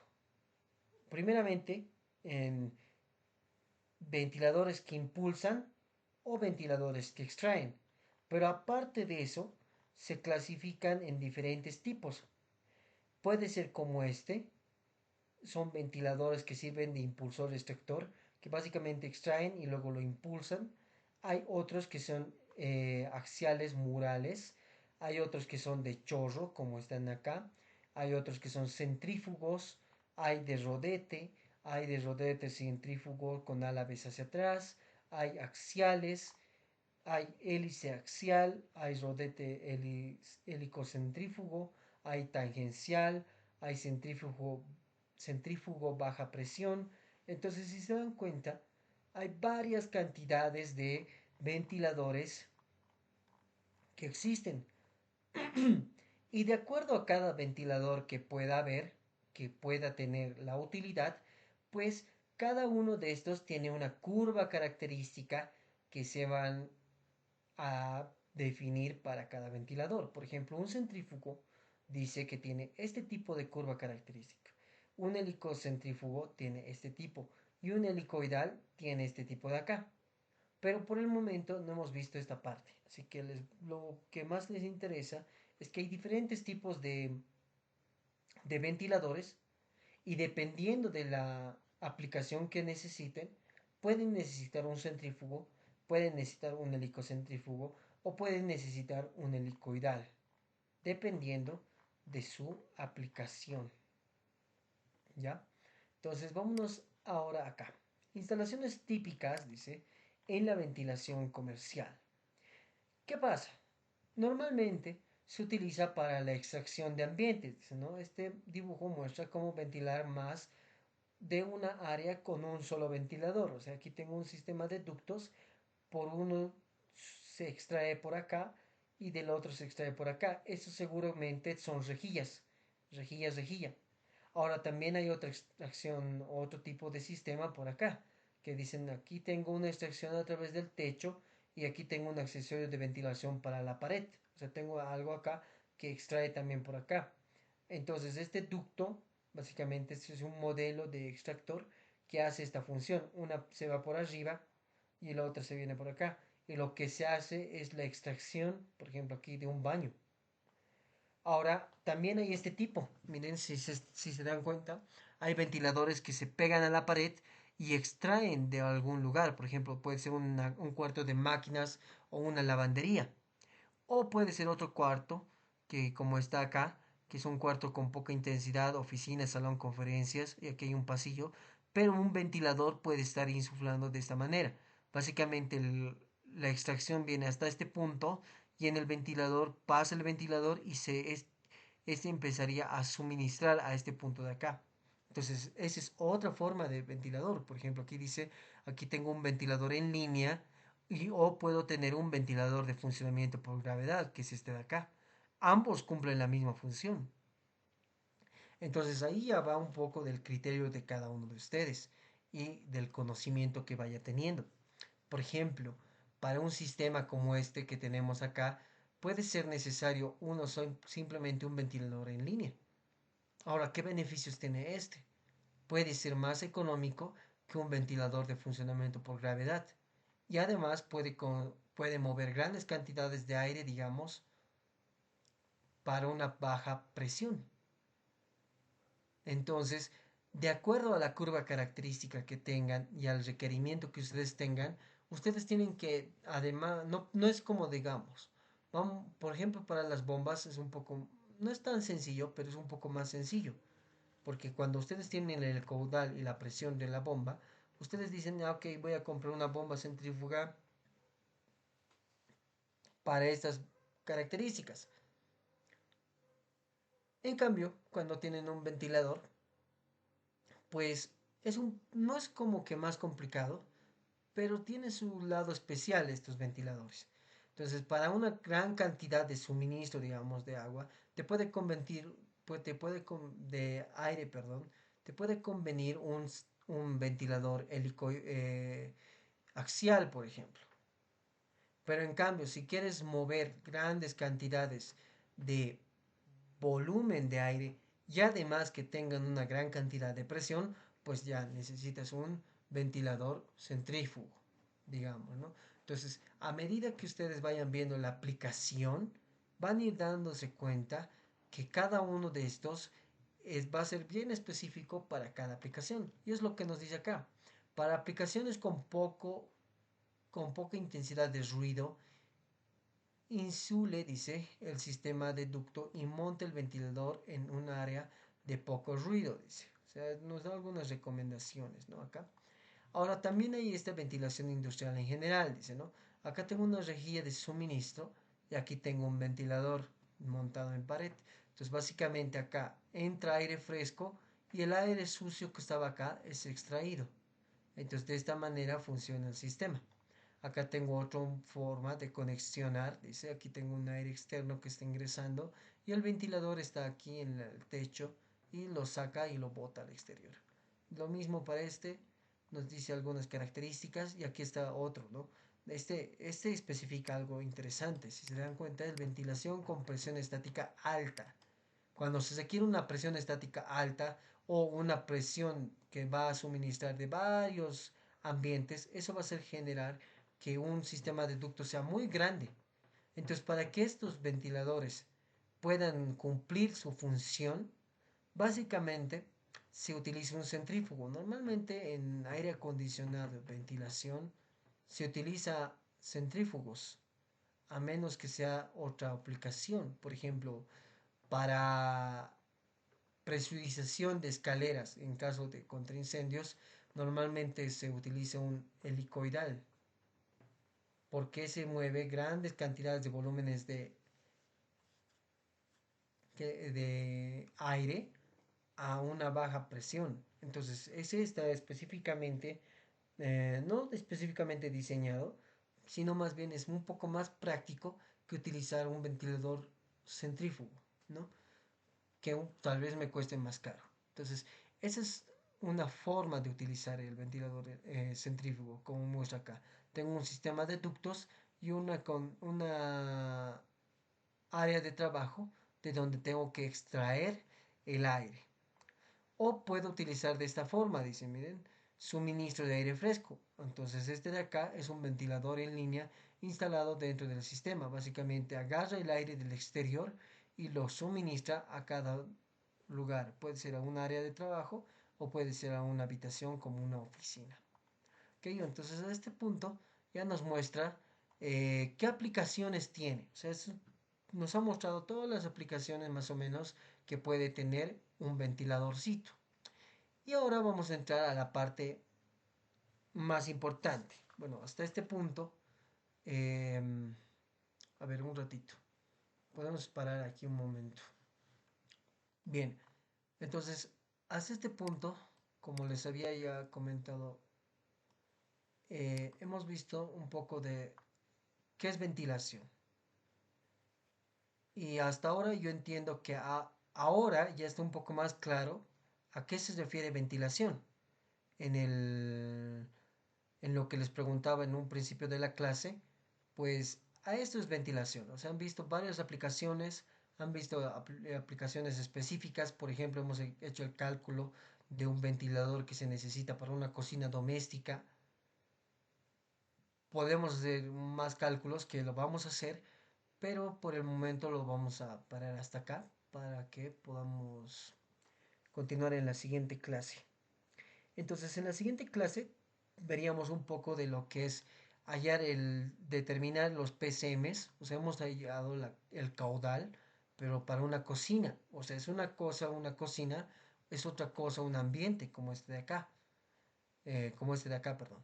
primeramente, en ventiladores que impulsan o ventiladores que extraen. Pero aparte de eso, se clasifican en diferentes tipos. Puede ser como este, son ventiladores que sirven de impulsor extractor, que básicamente extraen y luego lo impulsan. Hay otros que son axiales murales, hay otros que son de chorro, como están acá, hay otros que son centrífugos, hay de rodete centrífugo con álabes hacia atrás, hay axiales, hay hélice axial, hay rodete helicocentrífugo, hay tangencial, hay centrífugo baja presión. Entonces, si se dan cuenta, hay varias cantidades de ventiladores que existen. Y de acuerdo a cada ventilador que pueda haber, que pueda tener la utilidad, pues cada uno de estos tiene una curva característica que se van a definir para cada ventilador. Por ejemplo, un centrífugo dice que tiene este tipo de curva característica. Un helicocentrífugo tiene este tipo y un helicoidal tiene este tipo de acá. Pero por el momento no hemos visto esta parte. Así que lo que más les interesa es que hay diferentes tipos de ventiladores y dependiendo de la aplicación que necesiten, pueden necesitar un centrífugo, pueden necesitar un helicocentrífugo o pueden necesitar un helicoidal, dependiendo de su aplicación. ¿Ya? Entonces, vámonos ahora acá. Instalaciones típicas, dice, en la ventilación comercial. ¿Qué pasa? Normalmente se utiliza para la extracción de ambientes, ¿no? Este dibujo muestra cómo ventilar más de una área con un solo ventilador. O sea, aquí tengo un sistema de ductos, por uno se extrae por acá y del otro se extrae por acá. Eso seguramente son rejillas, rejilla. Ahora también hay otra extracción, otro tipo de sistema por acá, que dicen aquí tengo una extracción a través del techo y aquí tengo un accesorio de ventilación para la pared. O sea, tengo algo acá que extrae también por acá. Entonces, este ducto, básicamente, es un modelo de extractor que hace esta función. Una se va por arriba y la otra se viene por acá. Y lo que se hace es la extracción, por ejemplo, aquí de un baño. Ahora, también hay este tipo. Miren, si se dan cuenta, hay ventiladores que se pegan a la pared y extraen de algún lugar. Por ejemplo, puede ser un cuarto de máquinas o una lavandería. O puede ser otro cuarto, que como está acá, que es un cuarto con poca intensidad, oficina, salón, conferencias, y aquí hay un pasillo, pero un ventilador puede estar insuflando de esta manera. Básicamente la extracción viene hasta este punto y en el ventilador pasa el ventilador y este empezaría a suministrar a este punto de acá. Entonces, esa es otra forma de ventilador. Por ejemplo, aquí dice, aquí tengo un ventilador en línea o puedo tener un ventilador de funcionamiento por gravedad, que es este de acá. Ambos cumplen la misma función. Entonces ahí ya va un poco del criterio de cada uno de ustedes y del conocimiento que vaya teniendo. Por ejemplo, para un sistema como este que tenemos acá, puede ser necesario simplemente un ventilador en línea. Ahora, ¿qué beneficios tiene este? Puede ser más económico que un ventilador de funcionamiento por gravedad y además puede mover grandes cantidades de aire, digamos, para una baja presión. Entonces, de acuerdo a la curva característica que tengan y al requerimiento que ustedes tengan, ustedes tienen que, además, no es como digamos, por ejemplo, para las bombas es un poco, no es tan sencillo, pero es un poco más sencillo, porque cuando ustedes tienen el caudal y la presión de la bomba, ustedes dicen, ah, ok, voy a comprar una bomba centrífuga para estas características. En cambio, cuando tienen un ventilador, pues no es como que más complicado, pero tiene su lado especial estos ventiladores. Entonces, para una gran cantidad de suministro, digamos, de agua, te puede convenir, de aire, perdón, te puede convenir un ventilador axial, por ejemplo. Pero en cambio, si quieres mover grandes cantidades de volumen de aire y además que tengan una gran cantidad de presión, pues ya necesitas un ventilador centrífugo, digamos, ¿no? Entonces, a medida que ustedes vayan viendo la aplicación, van a ir dándose cuenta que cada uno de estos va a ser bien específico para cada aplicación. Y es lo que nos dice acá. Para aplicaciones con poca intensidad de ruido, insule, dice, el sistema de ducto y monte el ventilador en un área de poco ruido, dice. O sea, nos da algunas recomendaciones, ¿no? Acá. Ahora, también hay esta ventilación industrial en general, dice, ¿no? Acá tengo una rejilla de suministro y aquí tengo un ventilador montado en pared. Entonces, básicamente acá entra aire fresco y el aire sucio que estaba acá es extraído. Entonces, de esta manera funciona el sistema. Acá tengo otra forma de conexionar. Dice, aquí tengo un aire externo que está ingresando y el ventilador está aquí en el techo y lo saca y lo bota al exterior. Lo mismo para este, nos dice algunas características y aquí está otro, ¿no? Este especifica algo interesante. Si se dan cuenta, es ventilación con presión estática alta. Cuando se requiere una presión estática alta o una presión que va a suministrar de varios ambientes, eso va a hacer generar que un sistema de ducto sea muy grande. Entonces, para que estos ventiladores puedan cumplir su función, básicamente se utiliza un centrífugo. Normalmente en aire acondicionado, ventilación, se utiliza centrífugos, a menos que sea otra aplicación. Por ejemplo, para presurización de escaleras en caso de contraincendios, normalmente se utiliza un helicoidal porque se mueve grandes cantidades de volúmenes de aire a una baja presión. Entonces, ese está específicamente, no específicamente diseñado, sino más bien es un poco más práctico que utilizar un ventilador centrífugo, ¿no? Que tal vez me cueste más caro. Entonces, esa es una forma de utilizar el ventilador centrífugo, como muestra acá. Tengo un sistema de ductos y una área de trabajo de donde tengo que extraer el aire. O puedo utilizar de esta forma, dice, miren, suministro de aire fresco. Entonces este de acá es un ventilador en línea instalado dentro del sistema. Básicamente agarra el aire del exterior y lo suministra a cada lugar. Puede ser a un área de trabajo o puede ser a una habitación como una oficina. ¿Ok? Entonces a este punto ya nos muestra qué aplicaciones tiene. O sea, nos ha mostrado todas las aplicaciones más o menos que puede tener un ventiladorcito. Y ahora vamos a entrar a la parte más importante. Bueno, hasta este punto, a ver un ratito. Podemos parar aquí un momento. Bien, entonces, hasta este punto, como les había ya comentado, hemos visto un poco de qué es ventilación. Y hasta ahora yo entiendo que ahora ya está un poco más claro a qué se refiere ventilación. En el, en lo que les preguntaba en un principio de la clase, pues a esto es ventilación. O sea, han visto varias aplicaciones, han visto aplicaciones específicas. Por ejemplo, hemos hecho el cálculo de un ventilador que se necesita para una cocina doméstica. Podemos hacer más cálculos que lo vamos a hacer, pero por el momento lo vamos a parar hasta acá para que podamos continuar en la siguiente clase. Entonces, en la siguiente clase veríamos un poco de lo que es determinar los PCMs, o sea, hemos hallado el caudal, pero para una cocina, o sea, es una cosa una cocina, es otra cosa un ambiente como este de acá, perdón.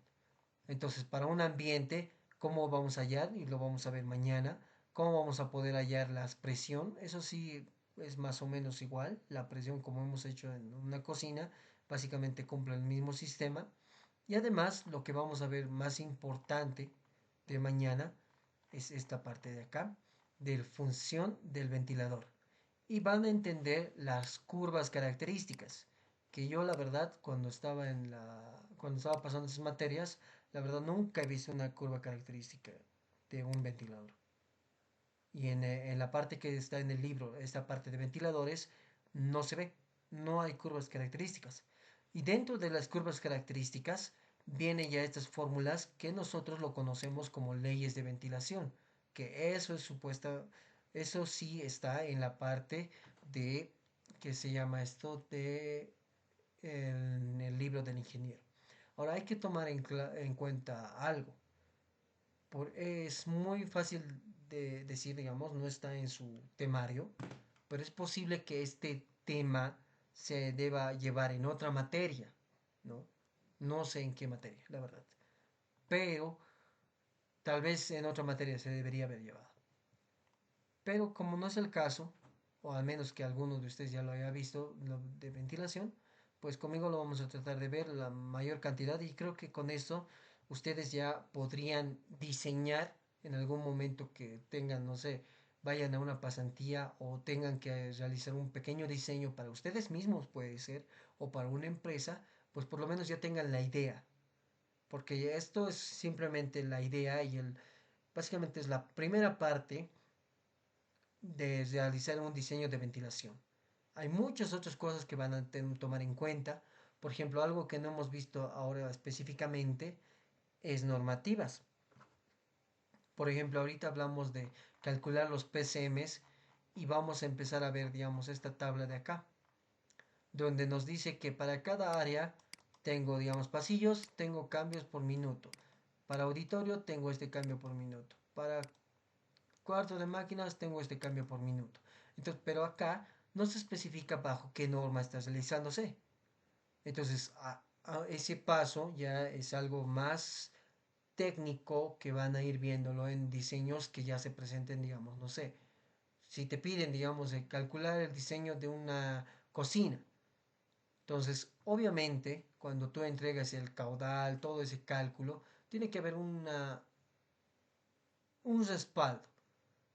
Entonces, para un ambiente, ¿cómo vamos a hallar? Y lo vamos a ver mañana. ¿Cómo vamos a poder hallar la presión? Eso sí es más o menos igual. La presión, como hemos hecho en una cocina, básicamente cumple el mismo sistema. Y además, lo que vamos a ver más importante de mañana es esta parte de acá, de función del ventilador. Y van a entender las curvas características, que yo la verdad cuando estaba pasando esas materias, la verdad nunca he visto una curva característica de un ventilador. Y en la parte que está en el libro, esta parte de ventiladores, no se ve, no hay curvas características. Y dentro de las curvas características vienen ya estas fórmulas que nosotros lo conocemos como leyes de ventilación, que eso sí está en la parte de, que se llama esto, en el libro del ingeniero. Ahora hay que tomar en cuenta algo. Es muy fácil de decir, digamos, no está en su temario, pero es posible que este tema se deba llevar en otra materia, ¿no? No sé en qué materia, la verdad. Pero tal vez en otra materia se debería haber llevado. Pero como no es el caso, o al menos que alguno de ustedes ya lo haya visto, lo de ventilación, pues conmigo lo vamos a tratar de ver la mayor cantidad y creo que con esto ustedes ya podrían diseñar en algún momento que tengan, no sé, vayan a una pasantía o tengan que realizar un pequeño diseño para ustedes mismos, puede ser, o para una empresa, pues por lo menos ya tengan la idea. Porque esto es simplemente la idea básicamente es la primera parte de realizar un diseño de ventilación. Hay muchas otras cosas que van a tomar en cuenta. Por ejemplo, algo que no hemos visto ahora específicamente es normativas. Por ejemplo, ahorita hablamos de calcular los PCMs y vamos a empezar a ver, digamos, esta tabla de acá, donde nos dice que para cada área tengo, digamos, pasillos, tengo cambios por minuto. Para auditorio tengo este cambio por minuto. Para cuarto de máquinas tengo este cambio por minuto. Entonces, pero acá no se especifica bajo qué norma está realizándose. Entonces, ese paso ya es algo más técnico que van a ir viéndolo en diseños que ya se presenten, digamos, no sé. Si te piden, digamos, calcular el diseño de una cocina. Entonces, obviamente, cuando tú entregas el caudal, todo ese cálculo, tiene que haber un respaldo.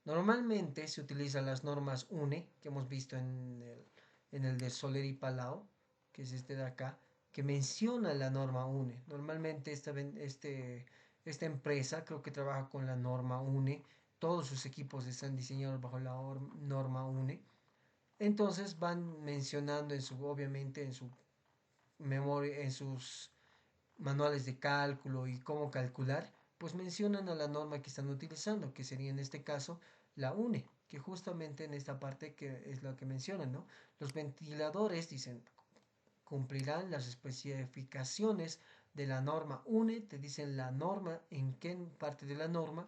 Normalmente se utilizan las normas UNE, que hemos visto en el de Soler y Palau, que es este de acá, que menciona la norma UNE. Normalmente esta empresa creo que trabaja con la norma UNE, todos sus equipos están diseñados bajo la norma UNE. Entonces van mencionando obviamente en su memoria, en sus manuales de cálculo y cómo calcular, pues mencionan a la norma que están utilizando, que sería en este caso la UNE, que justamente en esta parte que es lo que mencionan, ¿no? Los ventiladores, dicen, cumplirán las especificaciones de la norma UNE, te dicen la norma, en qué parte de la norma,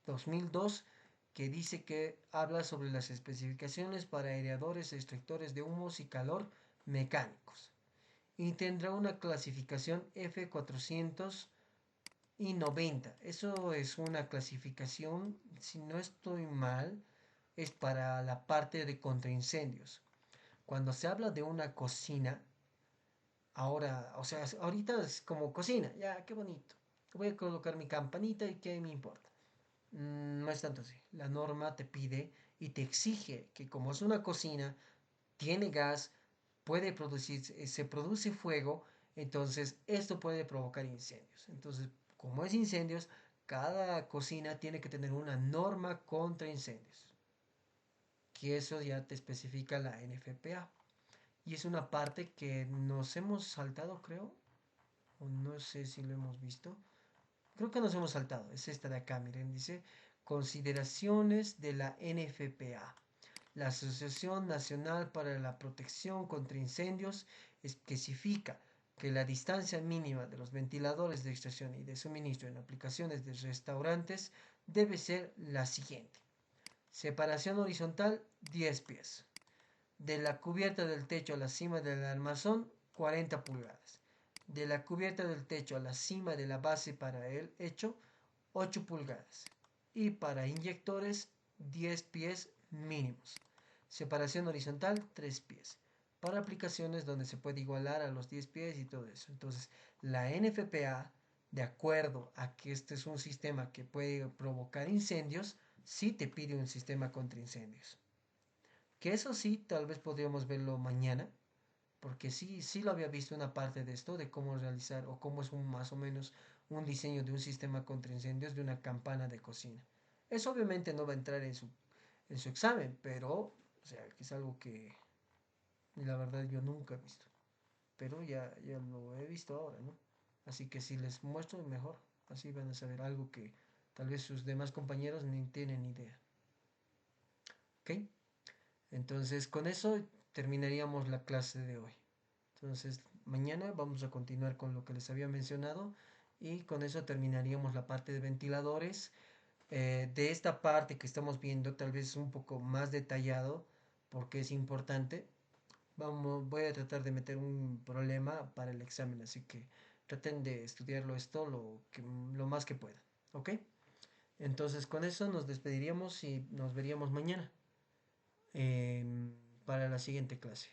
2002, que dice que habla sobre las especificaciones para aireadores, extractores de humos y calor mecánicos y tendrá una clasificación F490. Eso es una clasificación, si no estoy mal, es para la parte de contraincendios. Cuando se habla de una cocina, ahora, o sea, ahorita es como cocina, ya, qué bonito. Voy a colocar mi campanita y qué me importa. No es tanto así. La norma te pide y te exige que como es una cocina, tiene gas, puede producir, se produce fuego, entonces esto puede provocar incendios. Entonces, como es incendios, cada cocina tiene que tener una norma contra incendios, que eso ya te especifica la NFPA. Y es una parte que nos hemos saltado, creo, o no sé si lo hemos visto. Creo que nos hemos saltado. Es esta de acá, miren, dice consideraciones de la NFPA. La Asociación Nacional para la Protección contra Incendios especifica que la distancia mínima de los ventiladores de extracción y de suministro en aplicaciones de restaurantes debe ser la siguiente. Separación horizontal 10 pies. De la cubierta del techo a la cima del armazón 40 pulgadas. De la cubierta del techo a la cima de la base para el hecho 8 pulgadas. Y para inyectores 10 pies mínimos. Separación horizontal 3 pies. Para aplicaciones donde se puede igualar a los 10 pies y todo eso. Entonces, la NFPA, de acuerdo a que este es un sistema que puede provocar incendios, sí te pide un sistema contra incendios. Que eso sí, tal vez podríamos verlo mañana, porque sí lo había visto una parte de esto, de cómo realizar o cómo es más o menos un diseño de un sistema contra incendios de una campana de cocina. Eso obviamente no va a entrar en su examen, pero, o sea, que es algo que la verdad yo nunca he visto. Pero ya lo he visto ahora, ¿no? Así que si les muestro, mejor. Así van a saber algo que tal vez sus demás compañeros ni tienen idea. ¿Ok? Entonces, con eso terminaríamos la clase de hoy. Entonces, mañana vamos a continuar con lo que les había mencionado y con eso terminaríamos la parte de ventiladores. De esta parte que estamos viendo, tal vez un poco más detallado, porque es importante. Voy a tratar de meter un problema para el examen, así que traten de estudiarlo esto lo más que puedan. ¿Ok? Entonces, con eso nos despediríamos y nos veríamos mañana para la siguiente clase.